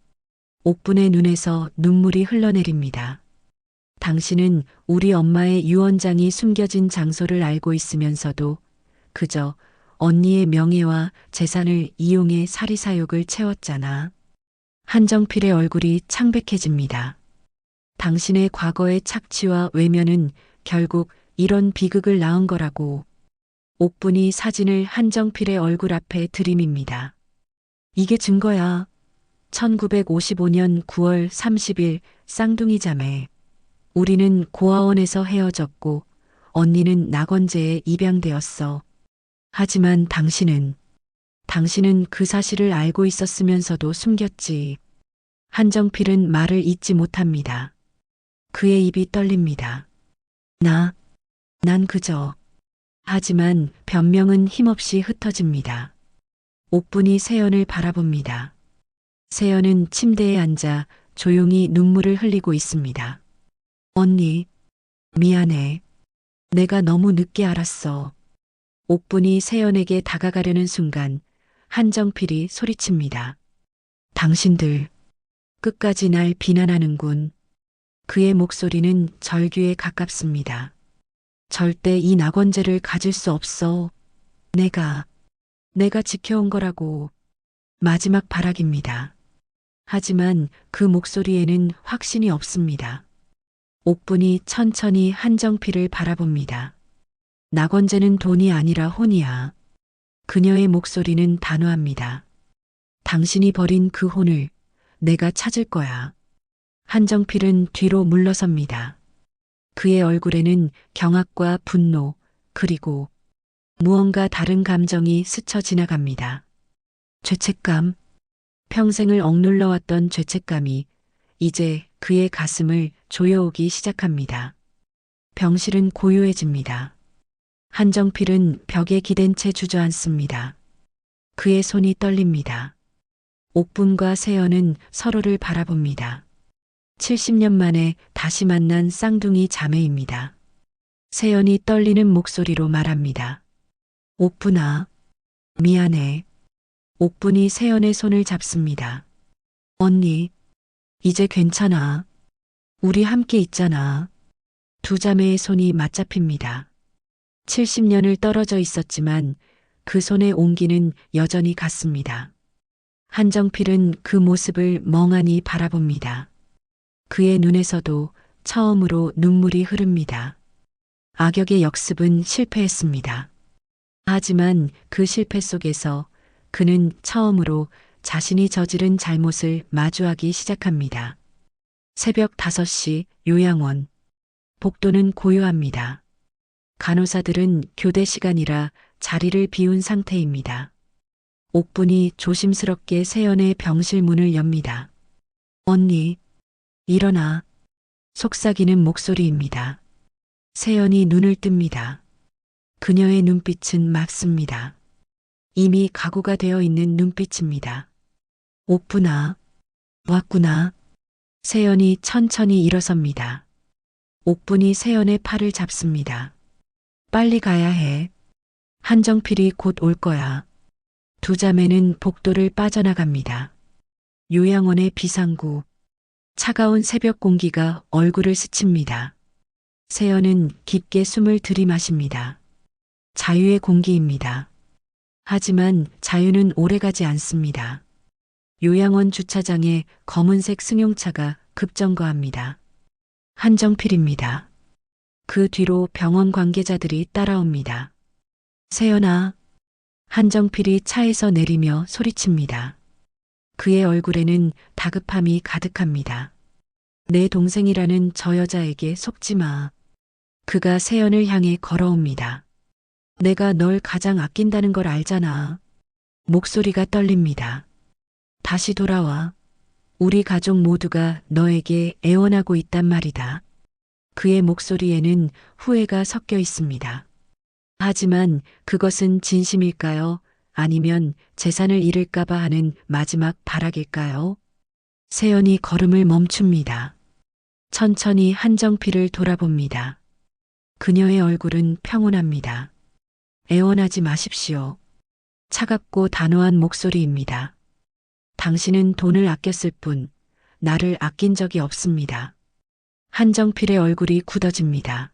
옥분의 눈에서 눈물이 흘러내립니다. 당신은 우리 엄마의 유언장이 숨겨진 장소를 알고 있으면서도 그저 언니의 명예와 재산을 이용해 사리사욕을 채웠잖아. 한정필의 얼굴이 창백해집니다. 당신의 과거의 착취와 외면은 결국 이런 비극을 낳은 거라고. 옥분이 사진을 한정필의 얼굴 앞에 들이밉니다. 이게 증거야. 1955년 9월 30일 쌍둥이 자매. 우리는 고아원에서 헤어졌고 언니는 낙원제에 입양되었어. 하지만 당신은 그 사실을 알고 있었으면서도 숨겼지. 한정필은 말을 잇지 못합니다. 그의 입이 떨립니다. 난 그저. 하지만 변명은 힘없이 흩어집니다. 옥분이 세연을 바라봅니다. 세연은 침대에 앉아 조용히 눈물을 흘리고 있습니다. 언니, 미안해. 내가 너무 늦게 알았어. 옥분이 세연에게 다가가려는 순간 한정필이 소리칩니다. 당신들, 끝까지 날 비난하는군. 그의 목소리는 절규에 가깝습니다. 절대 이 낙원제를 가질 수 없어. 내가 지켜온 거라고. 마지막 발악입니다. 하지만 그 목소리에는 확신이 없습니다. 옥분이 천천히 한정필을 바라봅니다. 낙원제는 돈이 아니라 혼이야. 그녀의 목소리는 단호합니다. 당신이 버린 그 혼을 내가 찾을 거야. 한정필은 뒤로 물러섭니다. 그의 얼굴에는 경악과 분노, 그리고 무언가 다른 감정이 스쳐 지나갑니다. 죄책감, 평생을 억눌러왔던 죄책감이 이제 그의 가슴을 조여오기 시작합니다. 병실은 고요해집니다. 한정필은 벽에 기댄 채 주저앉습니다. 그의 손이 떨립니다. 옥분과 세연은 서로를 바라봅니다. 70년 만에 다시 만난 쌍둥이 자매입니다. 세연이 떨리는 목소리로 말합니다. 옥분아, 미안해. 옥분이 세연의 손을 잡습니다. 언니, 이제 괜찮아. 우리 함께 있잖아. 두 자매의 손이 맞잡힙니다. 70년을 떨어져 있었지만 그 손의 온기는 여전히 같습니다. 한정필은 그 모습을 멍하니 바라봅니다. 그의 눈에서도 처음으로 눈물이 흐릅니다. 악역의 역습은 실패했습니다. 하지만 그 실패 속에서 그는 처음으로 자신이 저지른 잘못을 마주하기 시작합니다. 새벽 5시 요양원. 복도는 고요합니다. 간호사들은 교대 시간이라 자리를 비운 상태입니다. 옥분이 조심스럽게 세연의 병실 문을 엽니다. 언니, 일어나. 속삭이는 목소리입니다. 세연이 눈을 뜹니다. 그녀의 눈빛은 맑습니다. 이미 각오가 되어 있는 눈빛입니다. 옥분아, 왔구나. 세연이 천천히 일어섭니다. 옥분이 세연의 팔을 잡습니다. 빨리 가야 해. 한정필이 곧 올 거야. 두 자매는 복도를 빠져나갑니다. 요양원의 비상구. 차가운 새벽 공기가 얼굴을 스칩니다. 세연은 깊게 숨을 들이마십니다. 자유의 공기입니다. 하지만 자유는 오래가지 않습니다. 요양원 주차장에 검은색 승용차가 급정거합니다. 한정필입니다. 그 뒤로 병원 관계자들이 따라옵니다. 세연아. 한정필이 차에서 내리며 소리칩니다. 그의 얼굴에는 다급함이 가득합니다. 내 동생이라는 저 여자에게 속지 마. 그가 세연을 향해 걸어옵니다. 내가 널 가장 아낀다는 걸 알잖아. 목소리가 떨립니다. 다시 돌아와. 우리 가족 모두가 너에게 애원하고 있단 말이다. 그의 목소리에는 후회가 섞여 있습니다. 하지만 그것은 진심일까요? 아니면 재산을 잃을까봐 하는 마지막 발악일까요? 세연이 걸음을 멈춥니다. 천천히 한정필을 돌아봅니다. 그녀의 얼굴은 평온합니다. 애원하지 마십시오. 차갑고 단호한 목소리입니다. 당신은 돈을 아꼈을 뿐 나를 아낀 적이 없습니다. 한정필의 얼굴이 굳어집니다.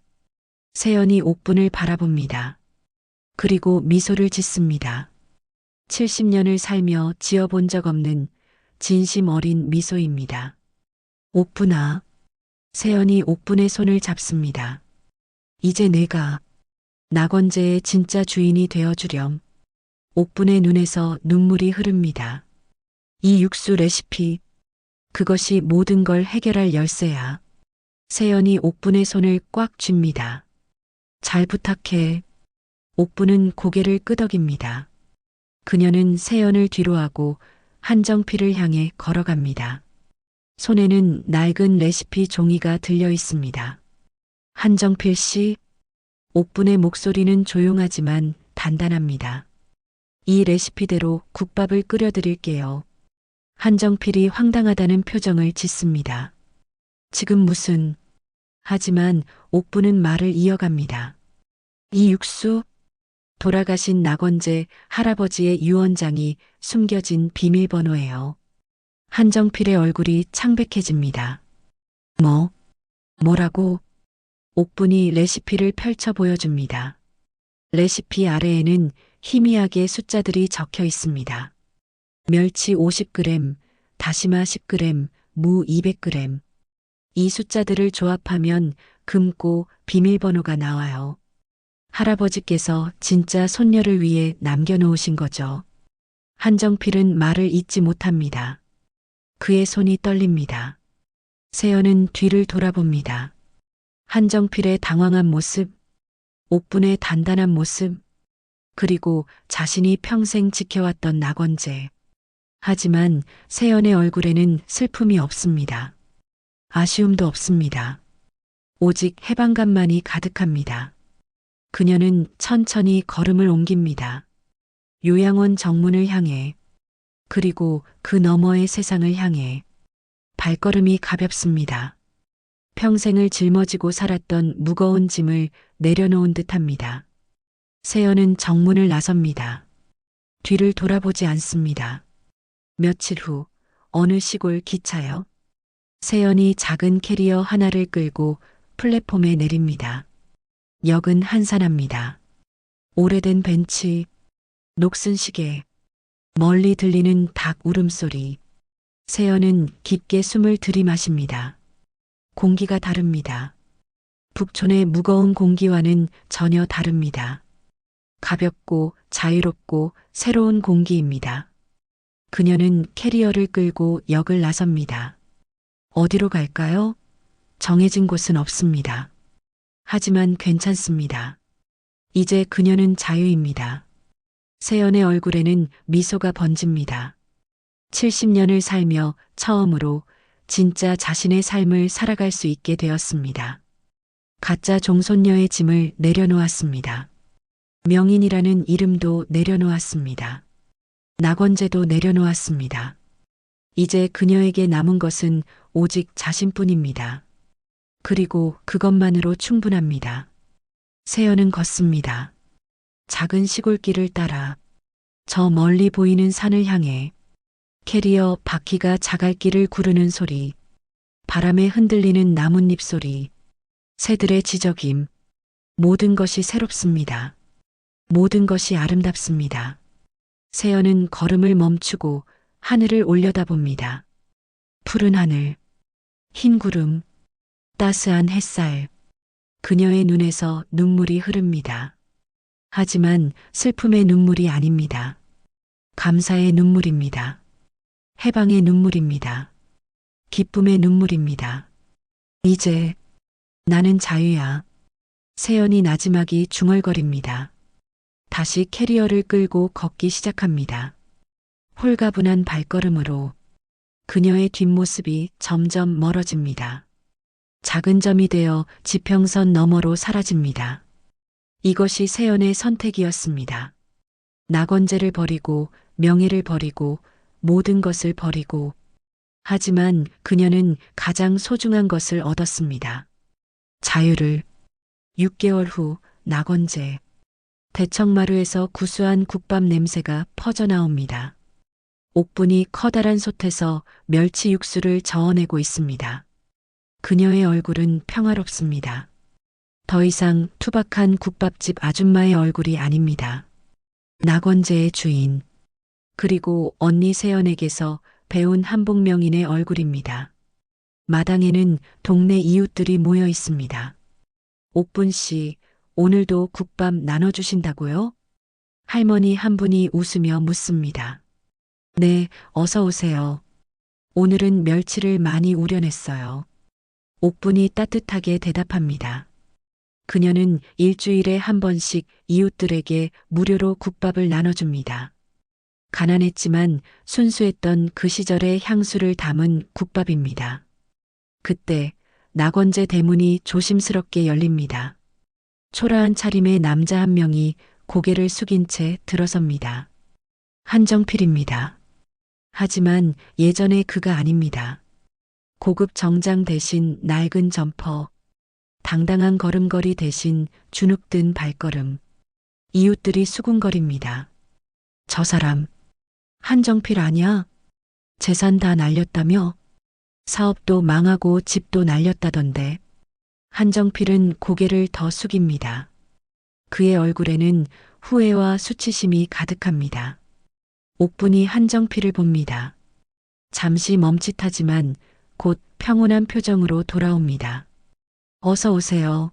세연이 옥분을 바라봅니다. 그리고 미소를 짓습니다. 70년을 살며 지어본 적 없는 진심 어린 미소입니다. 옥분아. 세연이 옥분의 손을 잡습니다. 이제 내가 낙원재의 진짜 주인이 되어주렴. 옥분의 눈에서 눈물이 흐릅니다. 이 육수 레시피, 그것이 모든 걸 해결할 열쇠야. 세연이 옥분의 손을 꽉 쥡니다. 잘 부탁해. 옥분은 고개를 끄덕입니다. 그녀는 세연을 뒤로하고 한정필을 향해 걸어갑니다. 손에는 낡은 레시피 종이가 들려 있습니다. 한정필 씨. 옥분의 목소리는 조용하지만 단단합니다. 이 레시피대로 국밥을 끓여드릴게요. 한정필이 황당하다는 표정을 짓습니다. 지금 무슨... 하지만 옥분은 말을 이어갑니다. 이 육수? 돌아가신 낙원재 할아버지의 유언장이 숨겨진 비밀번호예요. 한정필의 얼굴이 창백해집니다. 뭐라고? 옥분이 레시피를 펼쳐 보여줍니다. 레시피 아래에는 희미하게 숫자들이 적혀 있습니다. 멸치 50g, 다시마 10g, 무 200g. 이 숫자들을 조합하면 금고 비밀번호가 나와요. 할아버지께서 진짜 손녀를 위해 남겨놓으신 거죠. 한정필은 말을 잇지 못합니다. 그의 손이 떨립니다. 세연은 뒤를 돌아봅니다. 한정필의 당황한 모습, 옥분의 단단한 모습, 그리고 자신이 평생 지켜왔던 낙원재. 하지만 세연의 얼굴에는 슬픔이 없습니다. 아쉬움도 없습니다. 오직 해방감만이 가득합니다. 그녀는 천천히 걸음을 옮깁니다. 요양원 정문을 향해, 그리고 그 너머의 세상을 향해. 발걸음이 가볍습니다. 평생을 짊어지고 살았던 무거운 짐을 내려놓은 듯합니다. 세연은 정문을 나섭니다. 뒤를 돌아보지 않습니다. 며칠 후 어느 시골 기차역. 세연이 작은 캐리어 하나를 끌고 플랫폼에 내립니다. 역은 한산합니다. 오래된 벤치, 녹슨 시계, 멀리 들리는 닭 울음소리. 세연은 깊게 숨을 들이마십니다. 공기가 다릅니다. 북촌의 무거운 공기와는 전혀 다릅니다. 가볍고 자유롭고 새로운 공기입니다. 그녀는 캐리어를 끌고 역을 나섭니다. 어디로 갈까요? 정해진 곳은 없습니다. 하지만 괜찮습니다. 이제 그녀는 자유입니다. 세연의 얼굴에는 미소가 번집니다. 70년을 살며 처음으로 진짜 자신의 삶을 살아갈 수 있게 되었습니다. 가짜 종손녀의 짐을 내려놓았습니다. 명인이라는 이름도 내려놓았습니다. 낙원제도 내려놓았습니다. 이제 그녀에게 남은 것은 오직 자신뿐입니다. 그리고 그것만으로 충분합니다. 세연은 걷습니다. 작은 시골길을 따라 저 멀리 보이는 산을 향해 캐리어 바퀴가 자갈길을 구르는 소리, 바람에 흔들리는 나뭇잎 소리, 새들의 지저김, 모든 것이 새롭습니다. 모든 것이 아름답습니다. 세연은 걸음을 멈추고 하늘을 올려다봅니다. 푸른 하늘, 흰 구름, 따스한 햇살. 그녀의 눈에서 눈물이 흐릅니다. 하지만 슬픔의 눈물이 아닙니다. 감사의 눈물입니다. 해방의 눈물입니다. 기쁨의 눈물입니다. 이제 나는 자유야. 세연이 나지막이 중얼거립니다. 다시 캐리어를 끌고 걷기 시작합니다. 홀가분한 발걸음으로 그녀의 뒷모습이 점점 멀어집니다. 작은 점이 되어 지평선 너머로 사라집니다. 이것이 세연의 선택이었습니다. 낙원제를 버리고 명예를 버리고 모든 것을 버리고 하지만 그녀는 가장 소중한 것을 얻었습니다. 자유를. 6개월 후 낙원제. 대청마루에서 구수한 국밥 냄새가 퍼져나옵니다. 옥분이 커다란 솥에서 멸치 육수를 저어내고 있습니다. 그녀의 얼굴은 평화롭습니다. 더 이상 투박한 국밥집 아줌마의 얼굴이 아닙니다. 낙원제의 주인, 그리고 언니 세연에게서 배운 한복명인의 얼굴입니다. 마당에는 동네 이웃들이 모여 있습니다. 옥분 씨, 오늘도 국밥 나눠주신다고요? 할머니 한 분이 웃으며 묻습니다. 네, 어서 오세요. 오늘은 멸치를 많이 우려냈어요. 옥분이 따뜻하게 대답합니다. 그녀는 일주일에 한 번씩 이웃들에게 무료로 국밥을 나눠줍니다. 가난했지만 순수했던 그 시절의 향수를 담은 국밥입니다. 그때 낙원제 대문이 조심스럽게 열립니다. 초라한 차림의 남자 한 명이 고개를 숙인 채 들어섭니다. 한정필입니다. 하지만 예전의 그가 아닙니다. 고급 정장 대신 낡은 점퍼, 당당한 걸음걸이 대신 주눅든 발걸음. 이웃들이 수군거립니다. 저 사람, 한정필 아냐? 재산 다 날렸다며? 사업도 망하고 집도 날렸다던데. 한정필은 고개를 더 숙입니다. 그의 얼굴에는 후회와 수치심이 가득합니다. 옥분이 한정필을 봅니다. 잠시 멈칫하지만 곧 평온한 표정으로 돌아옵니다. 어서 오세요.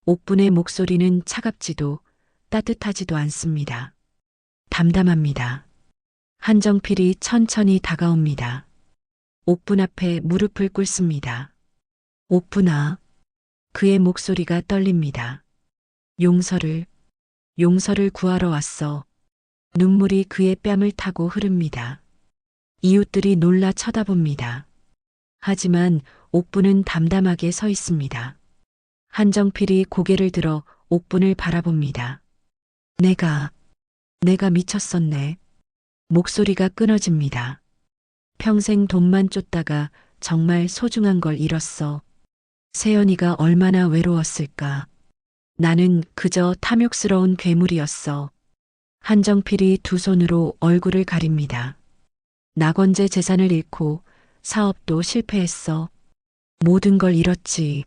옥분의 목소리는 차갑지도 따뜻하지도 않습니다. 담담합니다. 한정필이 천천히 다가옵니다. 옥분 앞에 무릎을 꿇습니다. 옥분아. 그의 목소리가 떨립니다. 용서를 구하러 왔어. 눈물이 그의 뺨을 타고 흐릅니다. 이웃들이 놀라 쳐다봅니다. 하지만 옥분은 담담하게 서 있습니다. 한정필이 고개를 들어 옥분을 바라봅니다. 내가 미쳤었네. 목소리가 끊어집니다. 평생 돈만 쫓다가 정말 소중한 걸 잃었어. 세연이가 얼마나 외로웠을까. 나는 그저 탐욕스러운 괴물이었어. 한정필이 두 손으로 얼굴을 가립니다. 낙원제 재산을 잃고 사업도 실패했어. 모든 걸 잃었지.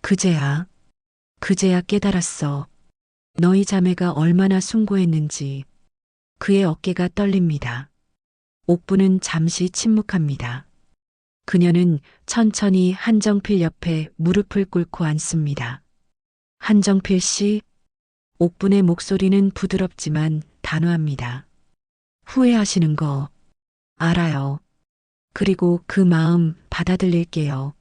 그제야 깨달았어. 너희 자매가 얼마나 숭고했는지. 그의 어깨가 떨립니다. 옥분은 잠시 침묵합니다. 그녀는 천천히 한정필 옆에 무릎을 꿇고 앉습니다. 한정필 씨, 옥분의 목소리는 부드럽지만 단호합니다. 후회하시는 거 알아요. 그리고 그 마음 받아들일게요.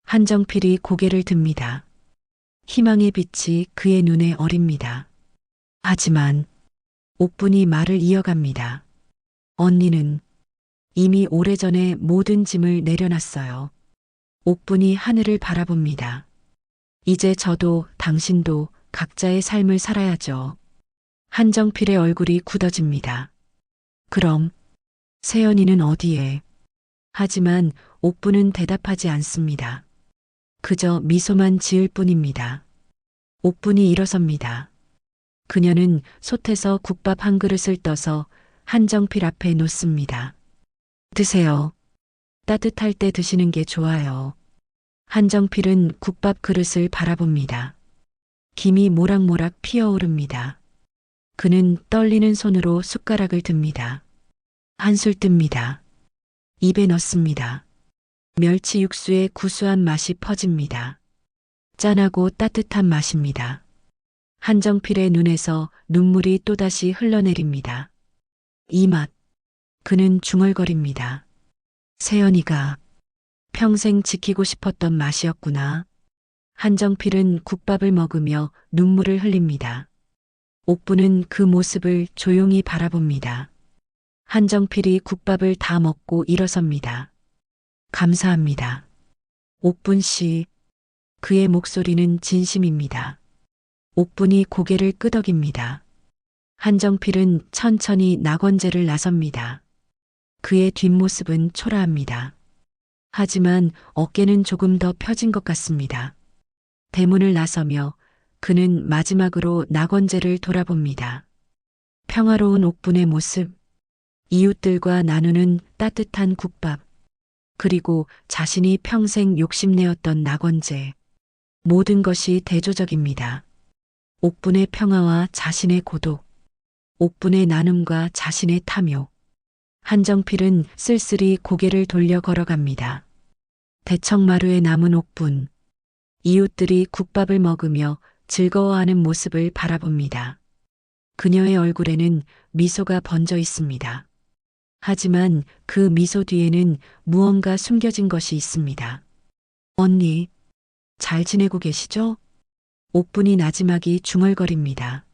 한정필이 고개를 듭니다. 희망의 빛이 그의 눈에 어립니다. 하지만 옥분이 말을 이어갑니다. 언니는 이미 오래전에 모든 짐을 내려놨어요. 옥분이 하늘을 바라봅니다. 이제 저도 당신도 각자의 삶을 살아야죠. 한정필의 얼굴이 굳어집니다. 그럼 세연이는 어디에? 하지만 옥분은 대답하지 않습니다. 그저 미소만 지을 뿐입니다. 옥분이 일어섭니다. 그녀는 솥에서 국밥 한 그릇을 떠서 한정필 앞에 놓습니다. 드세요. 따뜻할 때 드시는 게 좋아요. 한정필은 국밥 그릇을 바라봅니다. 김이 모락모락 피어오릅니다. 그는 떨리는 손으로 숟가락을 듭니다. 한술 뜹니다. 입에 넣습니다. 멸치 육수의 구수한 맛이 퍼집니다. 짠하고 따뜻한 맛입니다. 한정필의 눈에서 눈물이 또다시 흘러내립니다. 이 맛. 그는 중얼거립니다. 세연이가 평생 지키고 싶었던 맛이었구나. 한정필은 국밥을 먹으며 눈물을 흘립니다. 옥부는 그 모습을 조용히 바라봅니다. 한정필이 국밥을 다 먹고 일어섭니다. 감사합니다. 옥분 씨. 그의 목소리는 진심입니다. 옥분이 고개를 끄덕입니다. 한정필은 천천히 낙원제를 나섭니다. 그의 뒷모습은 초라합니다. 하지만 어깨는 조금 더 펴진 것 같습니다. 대문을 나서며 그는 마지막으로 낙원제를 돌아봅니다. 평화로운 옥분의 모습, 이웃들과 나누는 따뜻한 국밥, 그리고 자신이 평생 욕심내었던 낙원제. 모든 것이 대조적입니다. 옥분의 평화와 자신의 고독, 옥분의 나눔과 자신의 탐욕. 한정필은 쓸쓸히 고개를 돌려 걸어갑니다. 대청마루에 남은 옥분. 이웃들이 국밥을 먹으며 즐거워하는 모습을 바라봅니다. 그녀의 얼굴에는 미소가 번져 있습니다. 하지만 그 미소 뒤에는 무언가 숨겨진 것이 있습니다. 언니, 잘 지내고 계시죠? 옥분이 나지막이 중얼거립니다.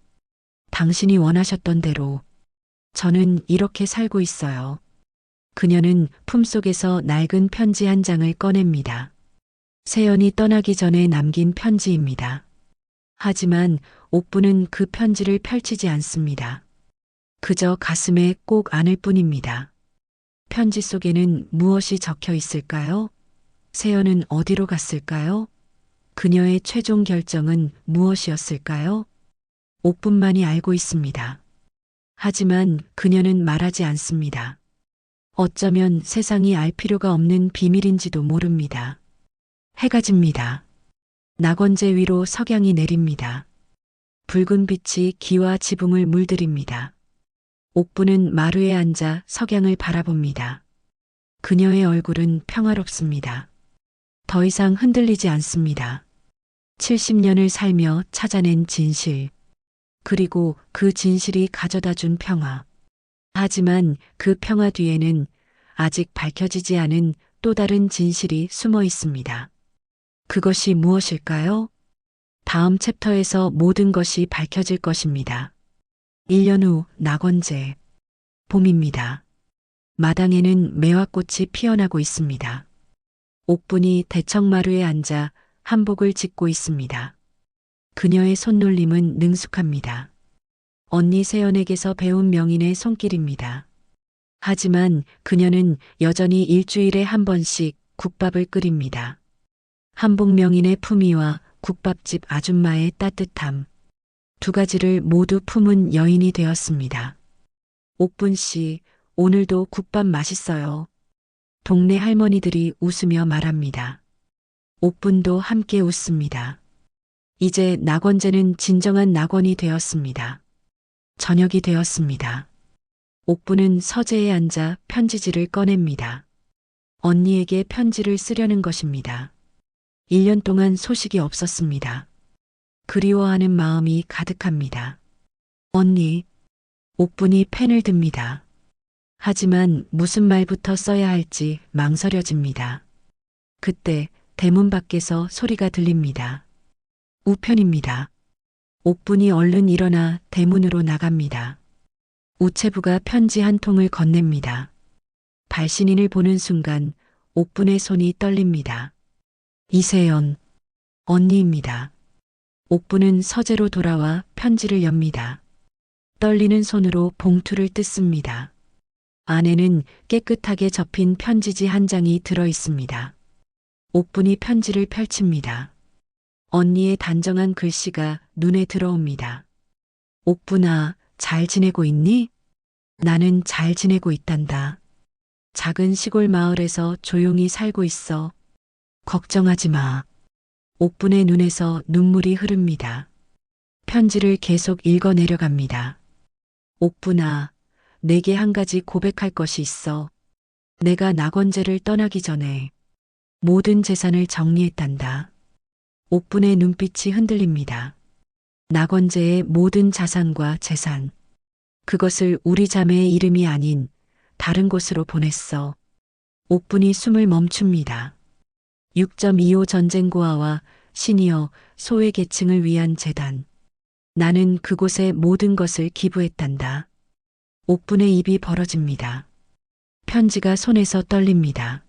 당신이 원하셨던 대로 저는 이렇게 살고 있어요. 그녀는 품속에서 낡은 편지 한 장을 꺼냅니다. 세연이 떠나기 전에 남긴 편지입니다. 하지만 옥분은 그 편지를 펼치지 않습니다. 그저 가슴에 꼭 안을 뿐입니다. 편지 속에는 무엇이 적혀 있을까요? 세연은 어디로 갔을까요? 그녀의 최종 결정은 무엇이었을까요? 옥분만이 알고 있습니다. 하지만 그녀는 말하지 않습니다. 어쩌면 세상이 알 필요가 없는 비밀인지도 모릅니다. 해가 집니다. 낙원제 위로 석양이 내립니다. 붉은 빛이 기와 지붕을 물들입니다. 옥분은 마루에 앉아 석양을 바라봅니다. 그녀의 얼굴은 평화롭습니다. 더 이상 흔들리지 않습니다. 70년을 살며 찾아낸 진실, 그리고 그 진실이 가져다 준 평화. 하지만 그 평화 뒤에는 아직 밝혀지지 않은 또 다른 진실이 숨어 있습니다. 그것이 무엇일까요? 다음 챕터에서 모든 것이 밝혀질 것입니다. 1년 후 낙원제. 봄입니다. 마당에는 매화꽃이 피어나고 있습니다. 옥분이 대청마루에 앉아 한복을 짓고 있습니다. 그녀의 손놀림은 능숙합니다. 언니 세연에게서 배운 명인의 손길입니다. 하지만 그녀는 여전히 일주일에 한 번씩 국밥을 끓입니다. 한복 명인의 품위와 국밥집 아줌마의 따뜻함. 두 가지를 모두 품은 여인이 되었습니다. 옥분 씨, 오늘도 국밥 맛있어요. 동네 할머니들이 웃으며 말합니다. 옥분도 함께 웃습니다. 이제 낙원제는 진정한 낙원이 되었습니다. 저녁이 되었습니다. 옥분은 서재에 앉아 편지지를 꺼냅니다. 언니에게 편지를 쓰려는 것입니다. 1년 동안 소식이 없었습니다. 그리워하는 마음이 가득합니다. 언니, 옥분이 펜을 듭니다. 하지만 무슨 말부터 써야 할지 망설여집니다. 그때 대문 밖에서 소리가 들립니다. 우편입니다. 옥분이 얼른 일어나 대문으로 나갑니다. 우체부가 편지 한 통을 건넵니다. 발신인을 보는 순간 옥분의 손이 떨립니다. 이세연, 언니입니다. 옥분은 서재로 돌아와 편지를 엽니다. 떨리는 손으로 봉투를 뜯습니다. 안에는 깨끗하게 접힌 편지지 한 장이 들어 있습니다. 옥분이 편지를 펼칩니다. 언니의 단정한 글씨가 눈에 들어옵니다. 옥분아, 잘 지내고 있니? 나는 잘 지내고 있단다. 작은 시골 마을에서 조용히 살고 있어. 걱정하지 마. 옥분의 눈에서 눈물이 흐릅니다. 편지를 계속 읽어 내려갑니다. 옥분아, 내게 한 가지 고백할 것이 있어. 내가 낙원제를 떠나기 전에 모든 재산을 정리했단다. 옥분의 눈빛이 흔들립니다. 낙원제의 모든 자산과 재산. 그것을 우리 자매의 이름이 아닌 다른 곳으로 보냈어. 옥분이 숨을 멈춥니다. 6.25 전쟁고아와 시니어 소외계층을 위한 재단. 나는 그곳에 모든 것을 기부했단다. 옥분의 입이 벌어집니다. 편지가 손에서 떨립니다.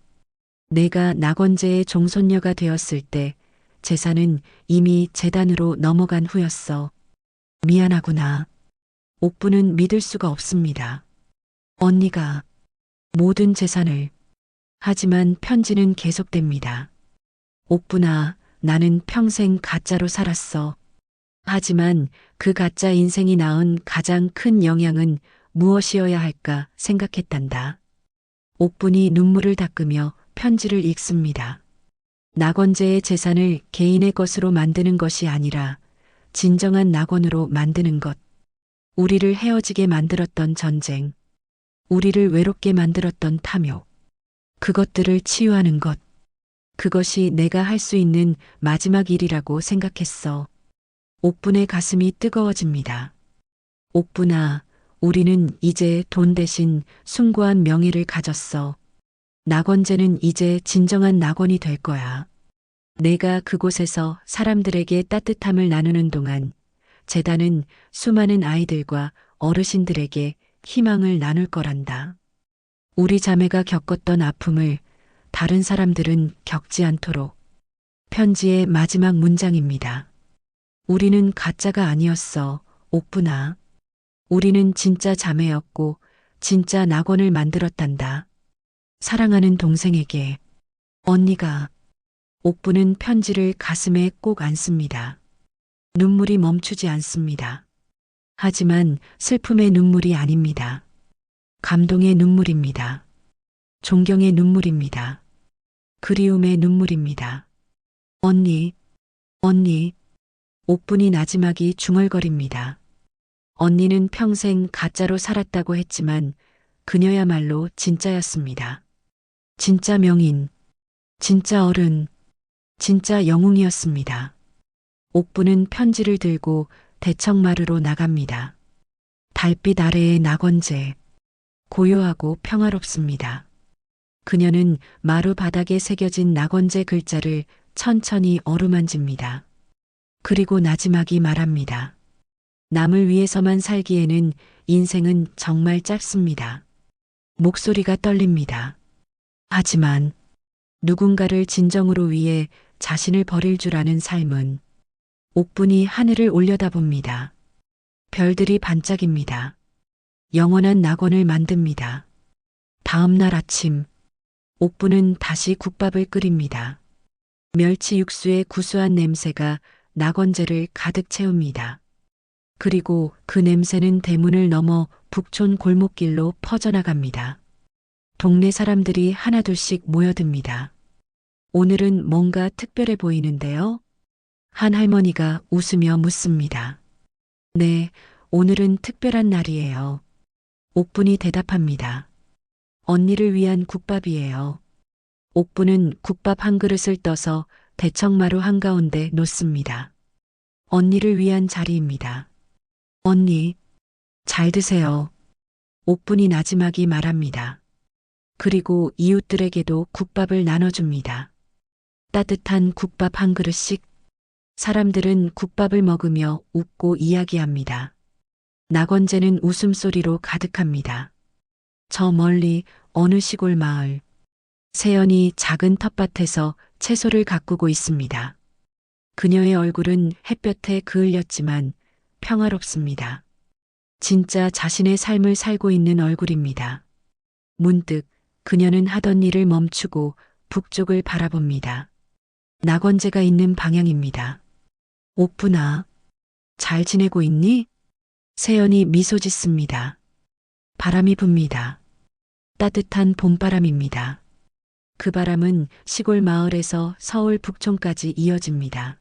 내가 낙원제의 종손녀가 되었을 때 재산은 이미 재단으로 넘어간 후였어. 미안하구나. 옥분은 믿을 수가 없습니다. 언니가 모든 재산을. 하지만 편지는 계속됩니다. 옥분아, 나는 평생 가짜로 살았어. 하지만 그 가짜 인생이 낳은 가장 큰 영향은 무엇이어야 할까 생각했단다. 옥분이 눈물을 닦으며 편지를 읽습니다. 낙원제의 재산을 개인의 것으로 만드는 것이 아니라 진정한 낙원으로 만드는 것. 우리를 헤어지게 만들었던 전쟁. 우리를 외롭게 만들었던 탐욕. 그것들을 치유하는 것. 그것이 내가 할 수 있는 마지막 일이라고 생각했어. 옥분의 가슴이 뜨거워집니다. 옥분아, 우리는 이제 돈 대신 숭고한 명예를 가졌어. 낙원제는 이제 진정한 낙원이 될 거야. 내가 그곳에서 사람들에게 따뜻함을 나누는 동안 재단은 수많은 아이들과 어르신들에게 희망을 나눌 거란다. 우리 자매가 겪었던 아픔을 다른 사람들은 겪지 않도록. 편지의 마지막 문장입니다. 우리는 가짜가 아니었어, 옥분아. 우리는 진짜 자매였고 진짜 낙원을 만들었단다. 사랑하는 동생에게. 언니가. 옥분은 편지를 가슴에 꼭 안습니다. 눈물이 멈추지 않습니다. 하지만 슬픔의 눈물이 아닙니다. 감동의 눈물입니다. 존경의 눈물입니다. 그리움의 눈물입니다. 언니, 언니. 옥분이 나지막이 중얼거립니다. 언니는 평생 가짜로 살았다고 했지만 그녀야말로 진짜였습니다. 진짜 명인, 진짜 어른, 진짜 영웅이었습니다. 옥분은 편지를 들고 대청마루로 나갑니다. 달빛 아래의 낙원제. 고요하고 평화롭습니다. 그녀는 마루 바닥에 새겨진 낙원제 글자를 천천히 어루만집니다. 그리고 나지막이 말합니다. 남을 위해서만 살기에는 인생은 정말 짧습니다. 목소리가 떨립니다. 하지만 누군가를 진정으로 위해 자신을 버릴 줄 아는 삶은. 옥분이 하늘을 올려다봅니다. 별들이 반짝입니다. 영원한 낙원을 만듭니다. 다음 날 아침, 옥분은 다시 국밥을 끓입니다. 멸치 육수의 구수한 냄새가 낙원제를 가득 채웁니다. 그리고 그 냄새는 대문을 넘어 북촌 골목길로 퍼져나갑니다. 동네 사람들이 하나둘씩 모여듭니다. 오늘은 뭔가 특별해 보이는데요? 한 할머니가 웃으며 묻습니다. 네, 오늘은 특별한 날이에요. 옥분이 대답합니다. 언니를 위한 국밥이에요. 옥분은 국밥 한 그릇을 떠서 대청마루 한가운데 놓습니다. 언니를 위한 자리입니다. 언니, 잘 드세요. 옥분이 나지막이 말합니다. 그리고 이웃들에게도 국밥을 나눠줍니다. 따뜻한 국밥 한 그릇씩. 사람들은 국밥을 먹으며 웃고 이야기합니다. 낙원제는 웃음소리로 가득합니다. 저 멀리 어느 시골 마을. 세연이 작은 텃밭에서 채소를 가꾸고 있습니다. 그녀의 얼굴은 햇볕에 그을렸지만 평화롭습니다. 진짜 자신의 삶을 살고 있는 얼굴입니다. 문득 그녀는 하던 일을 멈추고 북쪽을 바라봅니다. 낙원제가 있는 방향입니다. 옥분아, 잘 지내고 있니? 세연이 미소 짓습니다. 바람이 붑니다. 따뜻한 봄바람입니다. 그 바람은 시골 마을에서 서울 북촌까지 이어집니다.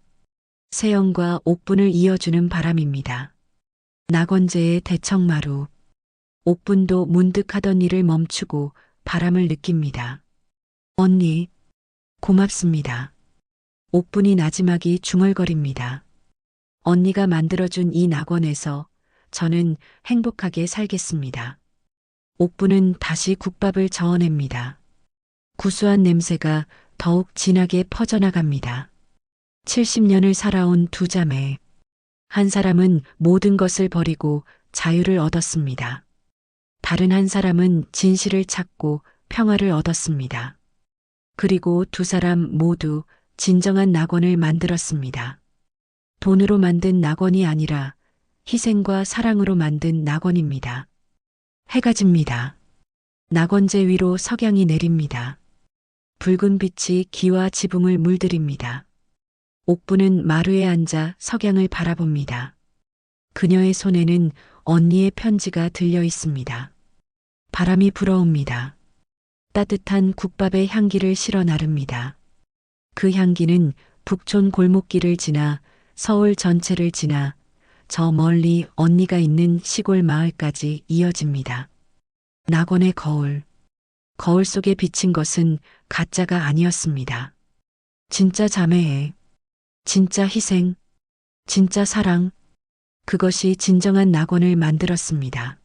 세연과 옥분을 이어주는 바람입니다. 낙원제의 대청마루. 옥분도 문득 하던 일을 멈추고 바람을 느낍니다. 언니, 고맙습니다. 옥분이 나지막이 중얼거립니다. 언니가 만들어준 이 낙원에서 저는 행복하게 살겠습니다. 옥분은 다시 국밥을 저어냅니다. 구수한 냄새가 더욱 진하게 퍼져나갑니다. 70년을 살아온 두 자매. 한 사람은 모든 것을 버리고 자유를 얻었습니다. 다른 한 사람은 진실을 찾고 평화를 얻었습니다. 그리고 두 사람 모두 진정한 낙원을 만들었습니다. 돈으로 만든 낙원이 아니라 희생과 사랑으로 만든 낙원입니다. 해가 집니다. 낙원제 위로 석양이 내립니다. 붉은 빛이 기와 지붕을 물들입니다. 옥분은 마루에 앉아 석양을 바라봅니다. 그녀의 손에는 언니의 편지가 들려 있습니다. 바람이 불어옵니다. 따뜻한 국밥의 향기를 실어 나릅니다. 그 향기는 북촌 골목길을 지나 서울 전체를 지나 저 멀리 언니가 있는 시골 마을까지 이어집니다. 낙원의 거울. 거울 속에 비친 것은 가짜가 아니었습니다. 진짜 자매애, 진짜 희생, 진짜 사랑. 그것이 진정한 낙원을 만들었습니다.